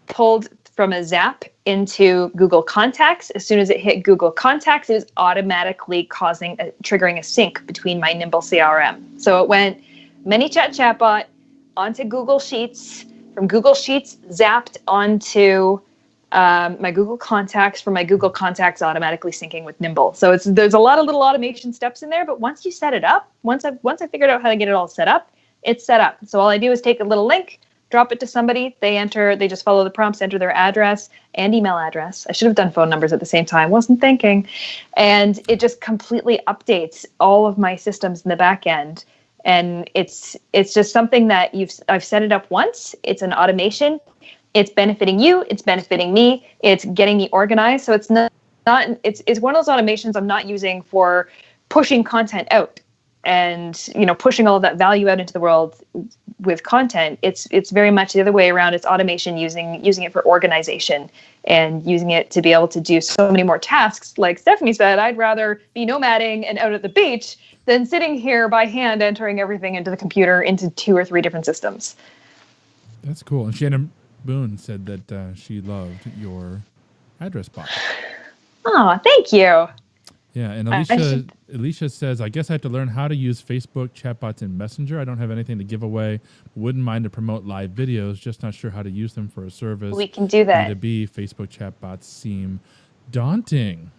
C: pulled from a Zap into Google Contacts. As soon as it hit Google Contacts, it was automatically triggering a sync between my Nimble CRM. So it went ManyChat chatbot onto Google Sheets, from Google Sheets zapped onto my Google Contacts for my Google Contacts automatically syncing with Nimble. So there's a lot of little automation steps in there, but once you set it up, once I figured out how to get it all set up, it's set up. So all I do is take a little link, drop it to somebody, they just follow the prompts, enter their address and email address. I should have done phone numbers at the same time, wasn't thinking. And it just completely updates all of my systems in the back end. And it's just something that I've set it up once. It's an automation. It's benefiting you. It's benefiting me. It's getting me organized. So it's not. It's one of those automations I'm not using for pushing content out and pushing all of that value out into the world with content. It's very much the other way around. It's automation using it for organization and using it to be able to do so many more tasks. Like Stephanie said, I'd rather be nomading and out at the beach than sitting here by hand entering everything into the computer into 2 or 3 different systems.
A: That's cool. And Shannon Boone said that she loved your address box.
C: Oh, thank you.
A: Yeah, and Alicia says, I guess I have to learn how to use Facebook chatbots in Messenger. I don't have anything to give away. Wouldn't mind to promote live videos, just not sure how to use them for a service.
C: We can do that.
A: B2B Facebook chatbots seem daunting.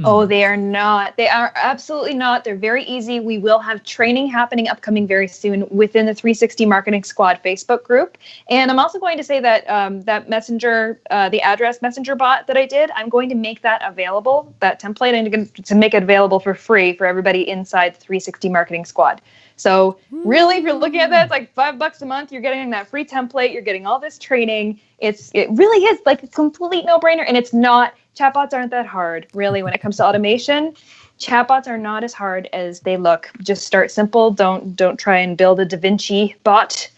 C: Oh, they are not. They are absolutely not. They're very easy. We will have training upcoming very soon within the 360 Marketing Squad Facebook group. And I'm also going to say that that Messenger, the address Messenger bot that I did, I'm going to make that available, that template. I'm going to make it available for free for everybody inside the 360 Marketing Squad. So really, if you're looking at that, it's like $5 a month. You're getting that free template. You're getting all this training. It really is like a complete no-brainer. And it's not, chatbots aren't that hard, really, when it comes to automation. Chatbots are not as hard as they look. Just start simple. Don't try and build a Da Vinci bot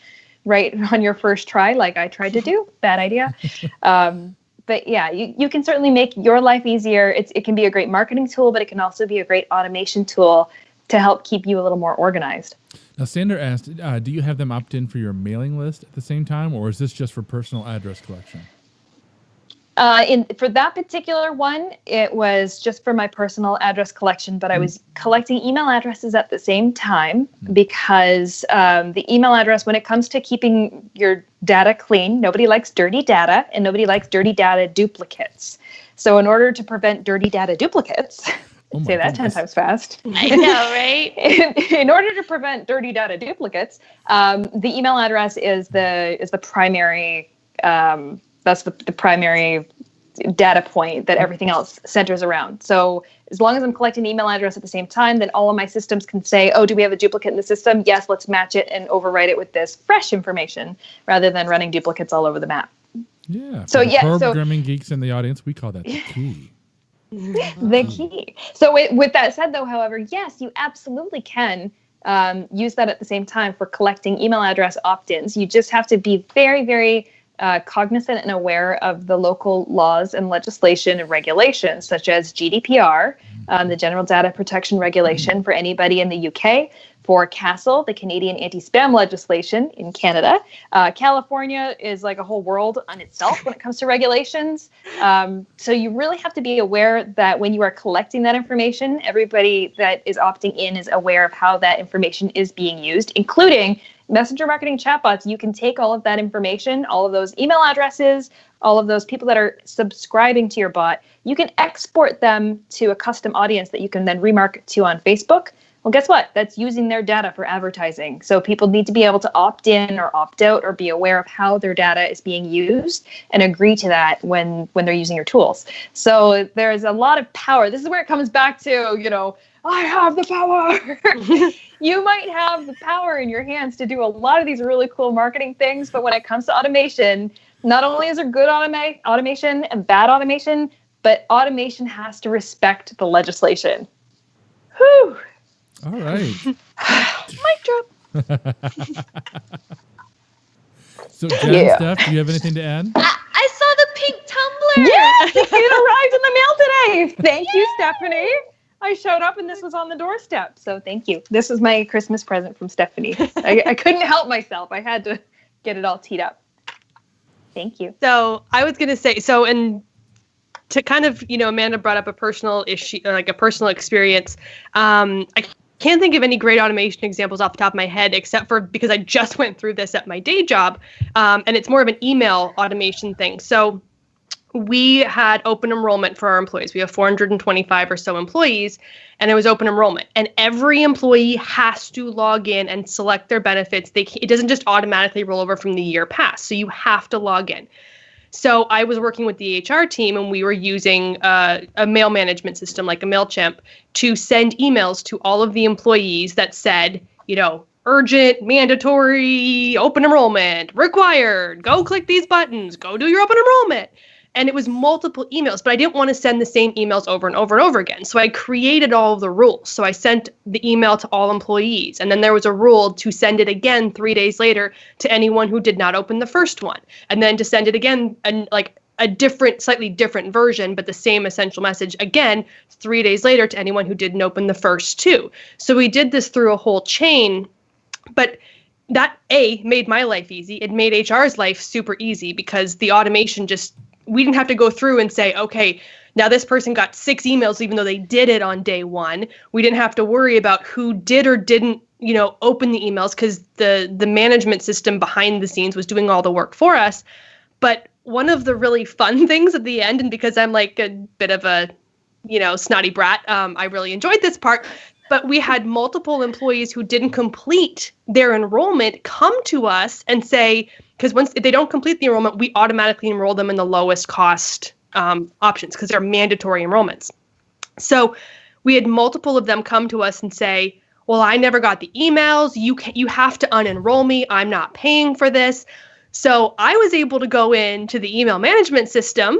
C: right on your first try, like I tried to do. Bad idea. But yeah, you can certainly make your life easier. It can be a great marketing tool, but it can also be a great automation tool to help keep you a little more organized.
A: Now, Sander asked, do you have them opt in for your mailing list at the same time, or is this just for personal address collection?
C: For that particular one, it was just for my personal address collection, but I was collecting email addresses at the same time because the email address, when it comes to keeping your data clean, nobody likes dirty data and nobody likes dirty data duplicates. So in order to prevent dirty data duplicates, say that 10 times fast.
D: I know, right?
C: In order to prevent dirty data duplicates, the email address is the primary. That's the primary data point that everything else centers around. So as long as I'm collecting the email address at the same time, then all of my systems can say, oh, do we have a duplicate in the system? Yes, let's match it and overwrite it with this fresh information rather than running duplicates all over the map.
A: Yeah.
C: So
A: programming geeks in the audience, we call that the key.
C: The key. So with that said, though, however, yes, you absolutely can use that at the same time for collecting email address opt-ins. You just have to be very, very cognizant and aware of the local laws and legislation and regulations, such as GDPR, the General Data Protection Regulation for anybody in the UK, for CASL, the Canadian Anti-Spam Legislation in Canada. California is like a whole world on itself when it comes to regulations. So you really have to be aware that when you are collecting that information, everybody that is opting in is aware of how that information is being used, including Messenger marketing chatbots. You can take all of that information, all of those email addresses, all of those people that are subscribing to your bot. You can export them to a custom audience that you can then remarket to on Facebook. Well, guess what? That's using their data for advertising. So people need to be able to opt in or opt out or be aware of how their data is being used and agree to that when they're using your tools. So there's a lot of power. This is where it comes back to, I have the power. You might have the power in your hands to do a lot of these really cool marketing things, but when it comes to automation, not only is there good automation and bad automation, but automation has to respect the legislation. Whew.
A: All right.
C: Mic drop.
A: So, Jen, Steph, do you have anything to add?
D: I saw the pink tumbler.
C: Yes, it arrived in the mail today. Thank you, Stephanie. I showed up and this was on the doorstep. So thank you. This is my Christmas present from Stephanie. I couldn't help myself. I had to get it all teed up. Thank you.
B: So I was going to say, and to kind of, Amanda brought up a personal issue, like a personal experience. I can't think of any great automation examples off the top of my head, except for because I just went through this at my day job. And it's more of an email automation thing. So we had open enrollment for our employees. We have 425 or so employees, and it was open enrollment. And every employee has to log in and select their benefits. It doesn't just automatically roll over from the year past, so you have to log in. So I was working with the HR team, and we were using a mail management system like a MailChimp to send emails to all of the employees that said, urgent, mandatory, open enrollment, required, go click these buttons, go do your open enrollment. And it was multiple emails, but I didn't want to send the same emails over and over and over again. So I created all of the rules. So I sent the email to all employees. And then there was a rule to send it again 3 days later to anyone who did not open the first one. And then to send it again, and like a slightly different version, but the same essential message again 3 days later to anyone who didn't open the first two. So we did this through a whole chain. But that made my life easy. It made HR's life super easy because the automation we didn't have to go through and say, okay, now this person got 6 emails even though they did it on day one. We didn't have to worry about who did or didn't, open the emails because the management system behind the scenes was doing all the work for us. But one of the really fun things at the end, and because I'm like a bit of a, snotty brat, I really enjoyed this part. But we had multiple employees who didn't complete their enrollment come to us and say, because if they don't complete the enrollment, we automatically enroll them in the lowest cost options because they're mandatory enrollments. So we had multiple of them come to us and say, well, I never got the emails. You have to unenroll me. I'm not paying for this. So I was able to go into the email management system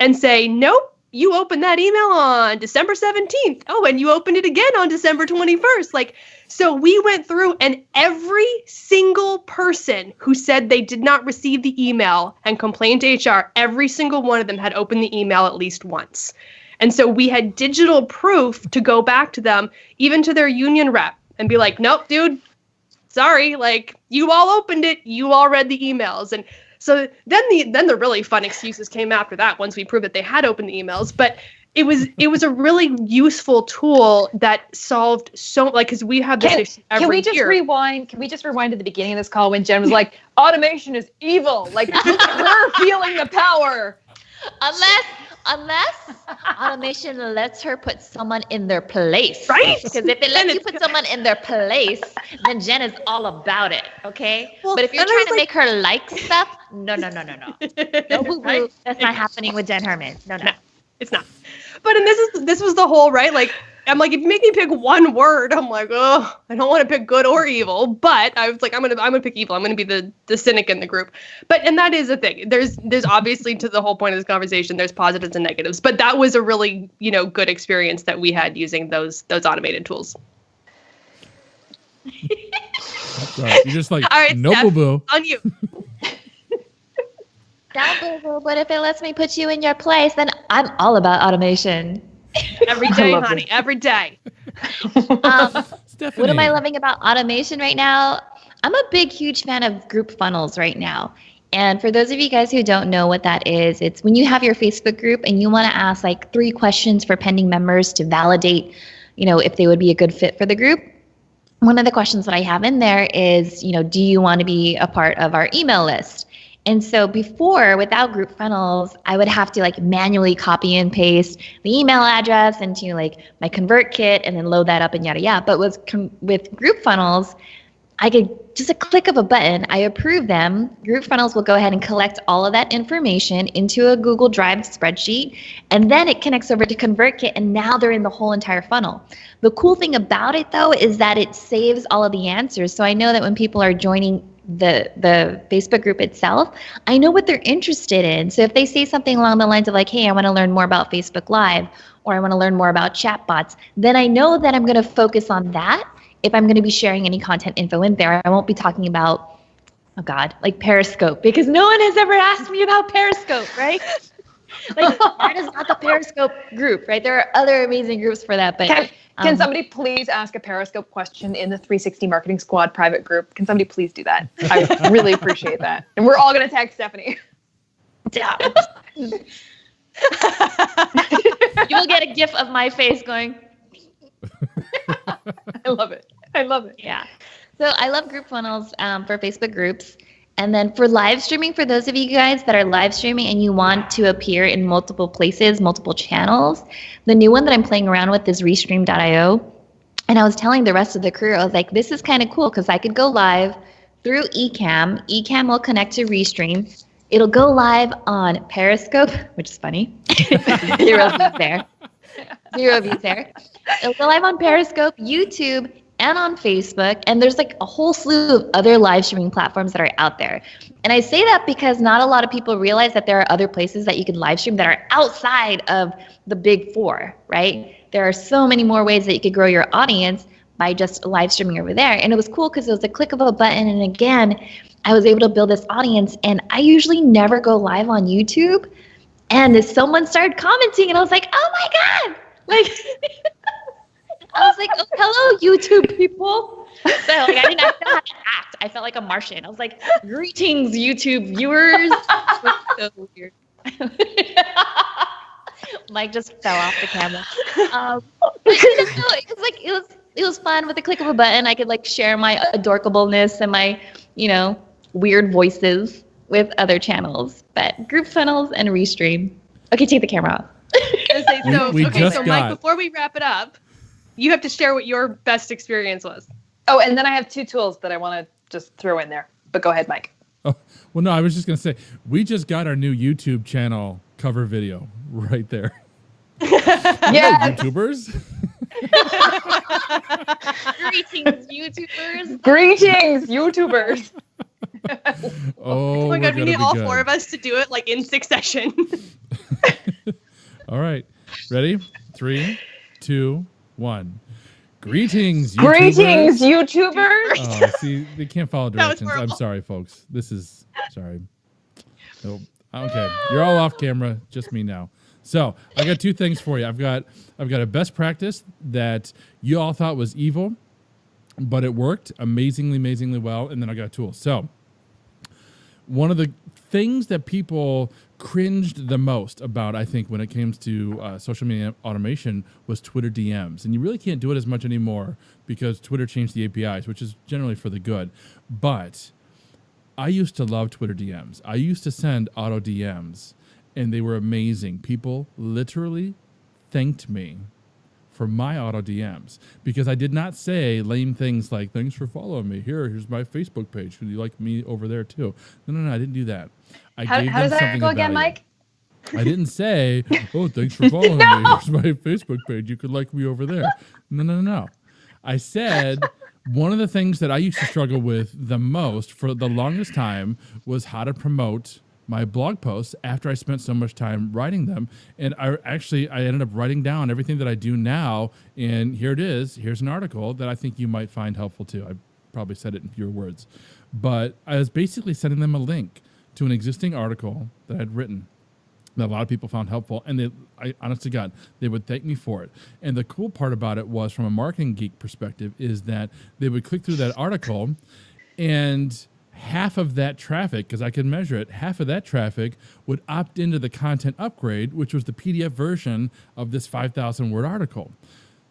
B: and say, nope. You opened that email on December 17th. Oh, and you opened it again on December 21st. So we went through, and every single person who said they did not receive the email and complained to HR, every single one of them had opened the email at least once. And so we had digital proof to go back to them, even to their union rep, and be like, nope, dude, sorry, you all opened it. You all read the emails. And so then the really fun excuses came after that once we proved that they had opened the emails. But it was a really useful tool that solved because we have this issue every year.
C: Can we just rewind to the beginning of this call when Jen was like, automation is evil. Look at her feeling the power.
D: Unless automation lets her put someone in their place.
B: Right?
D: Because if it lets you put someone in their place, then Jen is all about it, okay? Well, but if you're trying to make her like stuff, no. No boo-boo. Right? That's not happening with Jen Herman. No.
B: It's not. But this was the whole, right? I'm like, if you make me pick one word, I'm like, oh, I don't want to pick good or evil. But I was like, I'm gonna pick evil. I'm gonna be the cynic in the group. And that is a thing. There's obviously, to the whole point of this conversation, there's positives and negatives. But that was a really good experience that we had using those automated tools.
A: That's right. You're just like, all right, no
B: Steph,
A: boo-boo.
B: On you.
D: Now, boo-boo, but if it lets me put you in your place, then I'm all about automation.
B: Every day, honey. Every day.
D: What am I loving about automation right now? I'm a huge fan of group funnels right now. And for those of you guys who don't know what that is, it's when you have your Facebook group and you want to ask 3 questions for pending members to validate, if they would be a good fit for the group. One of the questions that I have in there is, do you want to be a part of our email list? And so before, without group funnels, I would have to manually copy and paste the email address into my ConvertKit and then load that up and yada yada. But with group funnels, I could just a click of a button, I approve them. Group funnels will go ahead and collect all of that information into a Google Drive spreadsheet, and then it connects over to ConvertKit, and now they're in the whole entire funnel. The cool thing about it, though, is that it saves all of the answers. So I know that when people are joining the Facebook group itself, I know what they're interested in. So if they say something along the lines of hey, I want to learn more about Facebook Live, or I want to learn more about chatbots, then I know that I'm going to focus on that. If I'm going to be sharing any content info in there, I won't be talking about, Periscope, because no one has ever asked me about Periscope, right? That is not the Periscope group, right? There are other amazing groups for that, but
C: can somebody please ask a Periscope question in the 360 Marketing Squad private group? Can somebody please do that? I really appreciate that. And we're all going to tag Stephanie.
D: Yeah. You will get a gif of my face going.
C: I love it.
D: Yeah. So I love group funnels for Facebook groups. And then for live streaming, for those of you guys that are live streaming and you want to appear in multiple places, multiple channels, the new one that I'm playing around with is Restream.io. And I was telling the rest of the crew, I was like, this is kind of cool because I could go live through Ecamm. Ecamm will connect to Restream. It'll go live on Periscope, which is funny. 0 views there. 0 views there. It'll go live on Periscope, YouTube, and on Facebook. And there's like a whole slew of other live streaming platforms that are out there. And I say that because not a lot of people realize that there are other places that you can live stream that are outside of the big four, right? There are so many more ways that you could grow your audience by just live streaming over there. And it was cool because it was a click of a button. And again, I was able to build this audience. And I usually never go live on YouTube. And someone started commenting and I was like, oh my God. Like, I was like, oh, hello, YouTube people. So like, I didn't know how to act. I felt like a Martian. I was like, greetings, YouTube viewers. It was so weird. Mike just fell off the camera. But, it was fun. With the click of a button, I could like share my adorableness and my, weird voices with other channels. But group funnels and Restream. Okay, take the camera off.
B: So Mike, before we wrap it up, you have to share what your best experience was.
C: Oh, and then I have 2 tools that I want to just throw in there. But go ahead, Mike.
A: Oh, well, no, I was just going to say, we just got our new YouTube channel cover video right there.
C: Yeah.
A: YouTubers.
D: Greetings, YouTubers.
C: Greetings, YouTubers.
A: Oh
B: my God, we need all 4 of us to do it like in succession.
A: All right. Ready? 3, 2, 1. Greetings, YouTubers.
C: Greetings, YouTubers.
A: Oh, see, they can't follow directions. I'm
B: horrible.
A: sorry, folks. This is sorry. Nope. Okay, you're all off camera. Just me now. So I got 2 things for you. I've got a best practice that you all thought was evil, but it worked amazingly well. And then I got a tool. So one of the things that people cringed the most about, I think, when it came to social media automation was Twitter DMs. And you really can't do it as much anymore because Twitter changed the APIs, which is generally for the good. But I used to love Twitter DMs. I used to send auto DMs, and they were amazing. People literally thanked me for my auto DMs because I did not say lame things like, thanks for following me. Here's my Facebook page. Would you like me over there too? No, I didn't do that.
C: How does that go again, Mike?
A: I didn't say, oh, thanks for following me. Here's my Facebook page. You could like me over there. No. I said one of the things that I used to struggle with the most for the longest time was how to promote my blog posts after I spent so much time writing them. And I ended up writing down everything that I do now. And here it is. Here's an article that I think you might find helpful too. I probably said it in fewer words. But I was basically sending them a link to an existing article that I'd written that a lot of people found helpful. And honest to God, they would thank me for it. And the cool part about it was, from a marketing geek perspective, is that they would click through that article and half of that traffic, because I could measure it, half of that traffic would opt into the content upgrade, which was the PDF version of this 5,000 word article.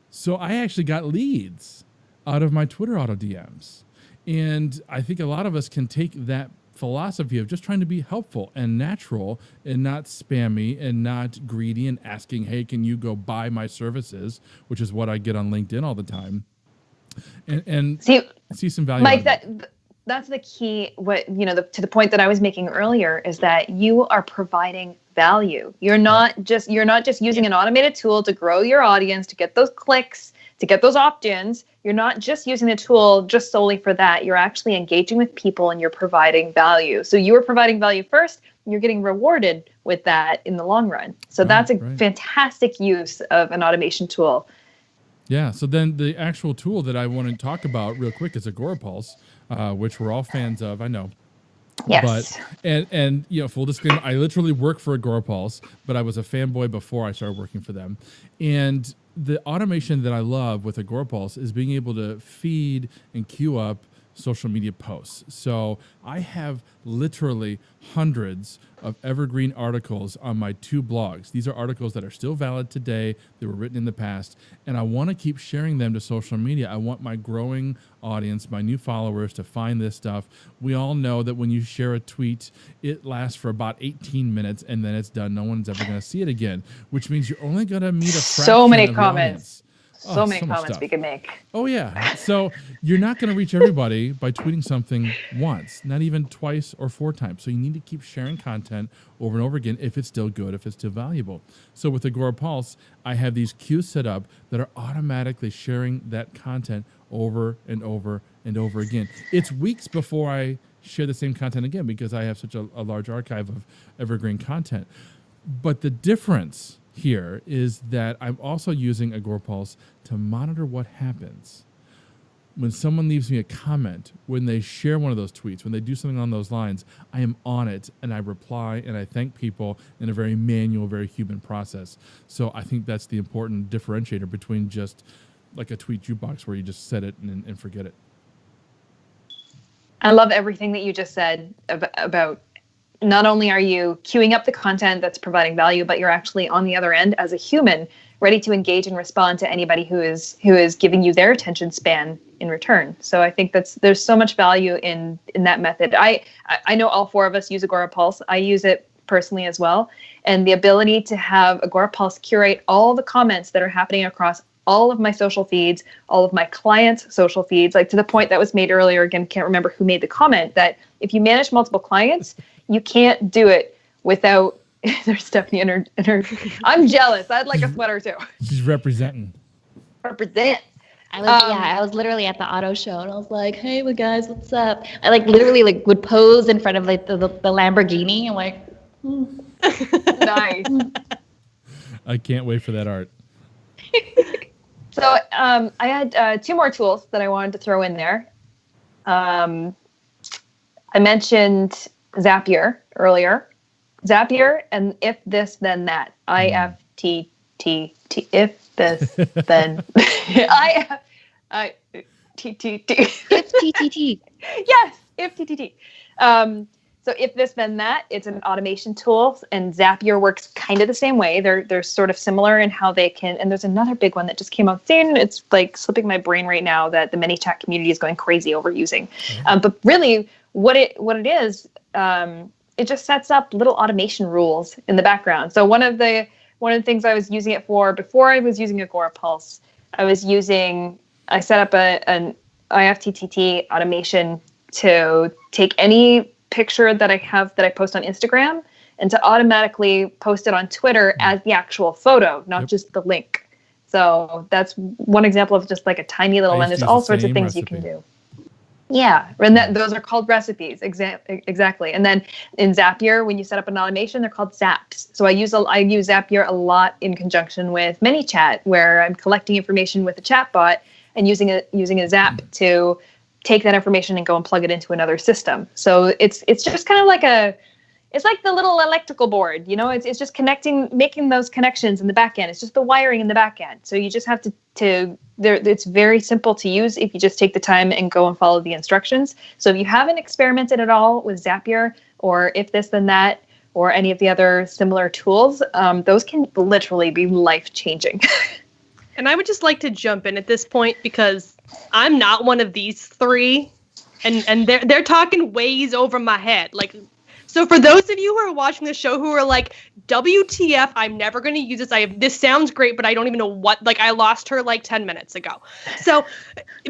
A: So I actually got leads out of my Twitter auto DMs. And I think a lot of us can take that philosophy of just trying to be helpful and natural and not spammy and not greedy and asking, hey, can you go buy my services, which is what I get on LinkedIn all the time, and see some value.
C: Mike, that's the key. To the point that I was making earlier is that you are providing value. You're not just using an automated tool to grow your audience, to get those clicks, to get those opt-ins. You're not just using the tool just solely for that. You're actually engaging with people and you're providing value. So you are providing value first, and you're getting rewarded with that in the long run. So that's a fantastic use of an automation tool.
A: Yeah. So then the actual tool that I want to talk about real quick is Agorapulse, which we're all fans of, I know.
C: Yes.
A: But and full disclaimer, I literally work for Agorapulse, but I was a fanboy before I started working for them. And the automation that I love with Agorapulse is being able to feed and queue up social media posts. So I have literally hundreds of evergreen articles on my 2 blogs. These are articles that are still valid today. They were written in the past, and I want to keep sharing them to social media. I want my growing audience, my new followers, to find this stuff. We all know that when you share a tweet, it lasts for about 18 minutes, and then it's done. No one's ever going to see it again, which means you're only going to meet a fraction
C: So many
A: of the
C: comments.
A: audience.
C: So many
A: much
C: comments
A: stuff
C: we could make.
A: Oh, yeah. So you're not going to reach everybody by tweeting something once, not even twice or 4 times. So you need to keep sharing content over and over again if it's still good, if it's still valuable. So with Agora Pulse, I have these queues set up that are automatically sharing that content over and over and over again. It's weeks before I share the same content again because I have such a large archive of evergreen content. But the difference here is that I'm also using Agora Pulse to monitor what happens when someone leaves me a comment, when they share one of those tweets, when they do something on those lines. I am on it and I reply and I thank people in a very manual, very human process. So I think that's the important differentiator between just like a tweet jukebox where you just set it and forget it.
C: I love everything that you just said about not only are you queuing up the content that's providing value, but you're actually on the other end as a human, ready to engage and respond to anybody who is giving you their attention span in return. So I think there's so much value in that method. I know all 4 of us use Agora Pulse. I use it personally as well. And the ability to have Agora Pulse curate all the comments that are happening across all of my social feeds, all of my clients' social feeds, like to the point that was made earlier, again, can't remember who made the comment, that if you manage multiple clients, you can't do it without, there's Stephanie in her I'm jealous. I'd like a sweater too.
A: She's representing.
C: Represent.
D: I was literally at the auto show and I was like, hey, guys, what's up? I literally would pose in front of the Lamborghini and like,
C: Nice.
A: I can't wait for that art.
C: So I had 2 more tools that I wanted to throw in there. I mentioned Zapier earlier. Zapier and if this, then that. IFTTT. If this, then IFTTT.
D: If TTT.
C: Yes, if TTT. So if this, then that, it's an automation tool, and Zapier works kind of the same way. They're sort of similar in how they can, and there's another big one that just came out soon. It's like slipping my brain right now that the ManyChat community is going crazy over using. But really what it is, it just sets up little automation rules in the background. So one of the things I was using it for before I was using Agora Pulse, I set up an IFTTT automation to take any picture that I have that I post on Instagram and to automatically post it on Twitter as the actual photo, not just the link. So that's one example of just like a tiny little one. There's all sorts of things you can do. Yeah, and those are called recipes. Exactly. And then in Zapier, when you set up an automation, they're called zaps. So I use Zapier a lot in conjunction with ManyChat, where I'm collecting information with a chatbot and using a zap to take that information and go and plug it into another system. So it's just kind of it's like the little electrical board, it's just making those connections in the back end. It's just the wiring in the back end. So you just have it's very simple to use if you just take the time and go and follow the instructions. So if you haven't experimented at all with Zapier or if this, then that, or any of the other similar tools, those can literally be life-changing.
B: And I would just like to jump in at this point because I'm not one of these 3, and they're talking ways over my head. So for those of you who are watching the show who are like, WTF, I'm never going to use this. This sounds great, but I don't even know what, I lost her 10 minutes ago. So,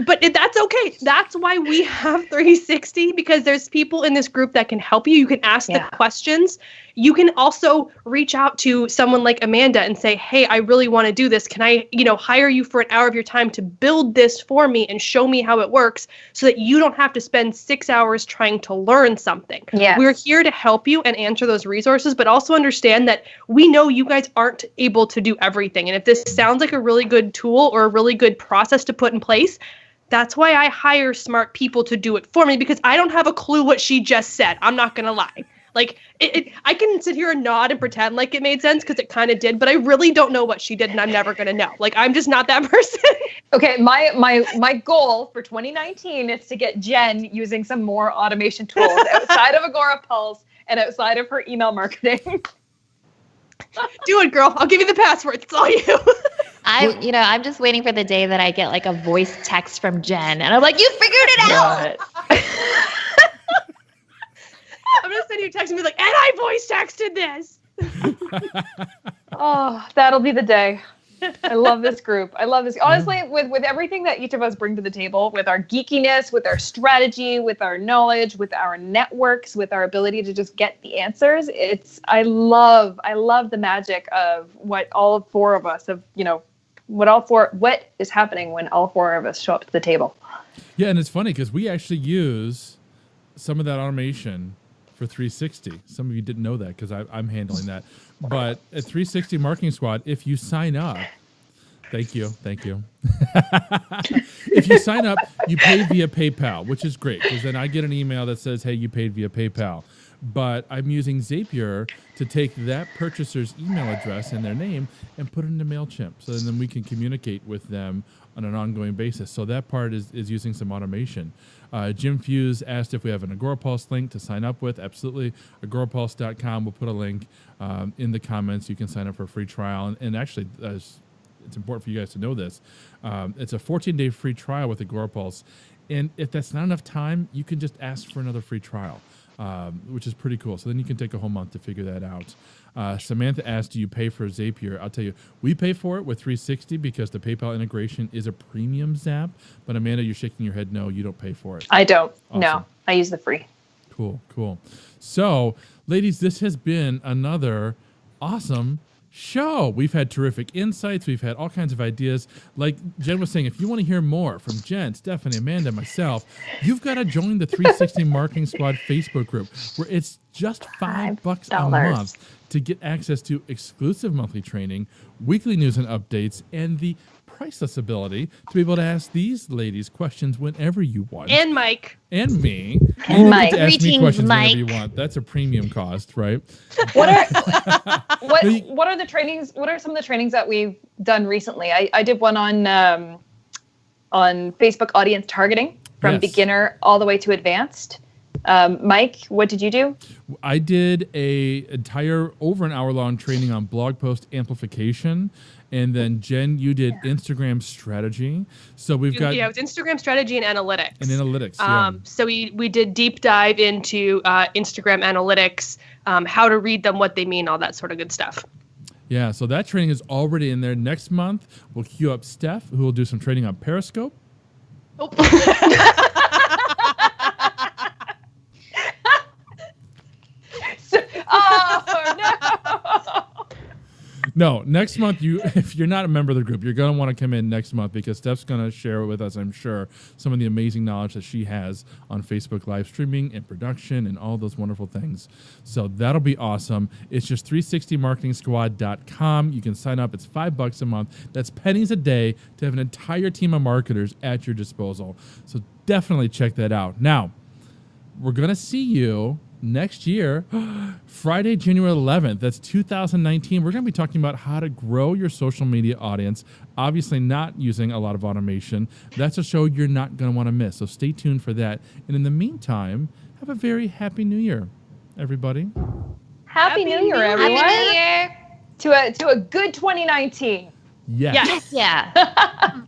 B: but that's okay. That's why we have 360, because there's people in this group that can help you. You can ask the questions. You can also reach out to someone like Amanda and say, hey, I really want to do this. Can I, hire you for an hour of your time to build this for me and show me how it works so that you don't have to spend 6 hours trying to learn something.
C: Yes.
B: We're here to help you and answer those resources, but also understand that we know you guys aren't able to do everything. And if this sounds like a really good tool or a really good process to put in place, that's why I hire smart people to do it for me, because I don't have a clue what she just said. I'm not going to lie. Like, I can sit here and nod and pretend like it made sense because it kind of did, but I really don't know what she did, and I'm never gonna know. Like, I'm just not that person.
C: Okay, my goal for 2019 is to get Jen using some more automation tools outside of Agorapulse and outside of her email marketing.
B: Do it, girl. I'll give you the password. It's all you.
D: I'm just waiting for the day that I get like a voice text from Jen, and I'm like, "You figured it out."
B: I'm gonna send you a text and be like, "And I voice texted this."
C: Oh, that'll be the day. I love this group. I love this. Honestly, with everything that each of us bring to the table, with our geekiness, with our strategy, with our knowledge, with our networks, with our ability to just get the answers, I love the magic of what all four of us have, what is happening when all four of us show up to the table.
A: Yeah, and it's funny because we actually use some of that automation for 360. Some of you didn't know that because I'm handling that. But at 360 Marketing Squad, if you sign up, thank you. If you sign up, you pay via PayPal, which is great because then I get an email that says, hey, you paid via PayPal. But I'm using Zapier to take that purchaser's email address and their name and put it into MailChimp. So then we can communicate with them on an ongoing basis. So that part is using some automation. Jim Fuse asked if we have an Agorapulse link to sign up with. Absolutely. Agorapulse.com. We'll put a link in the comments. You can sign up for a free trial. And actually, it's important for you guys to know this. It's a 14-day free trial with Agorapulse. And if that's not enough time, you can just ask for another free trial, which is pretty cool. So then you can take a whole month to figure that out. Samantha asked, do you pay for Zapier? I'll tell you, we pay for it with 360 because the PayPal integration is a premium Zap. But Amanda, you're shaking your head no, you don't pay for it.
C: I don't.
A: Awesome.
C: No, I use the free.
A: Cool. So, ladies, this has been another awesome show. We've had terrific insights. We've had all kinds of ideas. Like Jen was saying, if you want to hear more from Jen, Stephanie, Amanda, myself, you've got to join the 360 Marketing Squad Facebook group where it's just $5 a month to get access to exclusive monthly training, weekly news and updates, and the priceless ability to be able to ask these ladies questions whenever you want.
B: And Mike.
A: And me.
C: And Mike.
A: To ask me questions
D: Mike.
A: whenever you want. That's a premium cost, right?
C: What are the trainings? What are some of the trainings that we've done recently? I did one on Facebook audience targeting from beginner all the way to advanced. Mike, what did you do?
A: I did over an hour long training on blog post amplification. And then Jen, you did Instagram strategy. So we've got
B: it was Instagram strategy and analytics.
A: So
B: we did deep dive into Instagram analytics, how to read them, what they mean, all that sort of good stuff.
A: Yeah, so that training is already in there. Next month, we'll queue up Steph, who will do some training on Periscope.
B: Oh.
C: Oh, no.
A: No, next month, if you're not a member of the group, you're going to want to come in next month because Steph's going to share with us, I'm sure, some of the amazing knowledge that she has on Facebook live streaming and production and all those wonderful things. So that'll be awesome. It's just 360marketingsquad.com. You can sign up. It's $5 a month. That's pennies a day to have an entire team of marketers at your disposal. So definitely check that out. Now, we're going to see you next year, Friday, January 11th. That's 2019. We're going to be talking about how to grow your social media audience, obviously not using a lot of automation. That's a show you're not going to want to miss. So stay tuned for that. And in the meantime, have a very happy New Year, everybody.
C: Happy New Year, everyone.
D: Happy New Year.
C: To a good 2019.
A: Yes.
D: Yeah.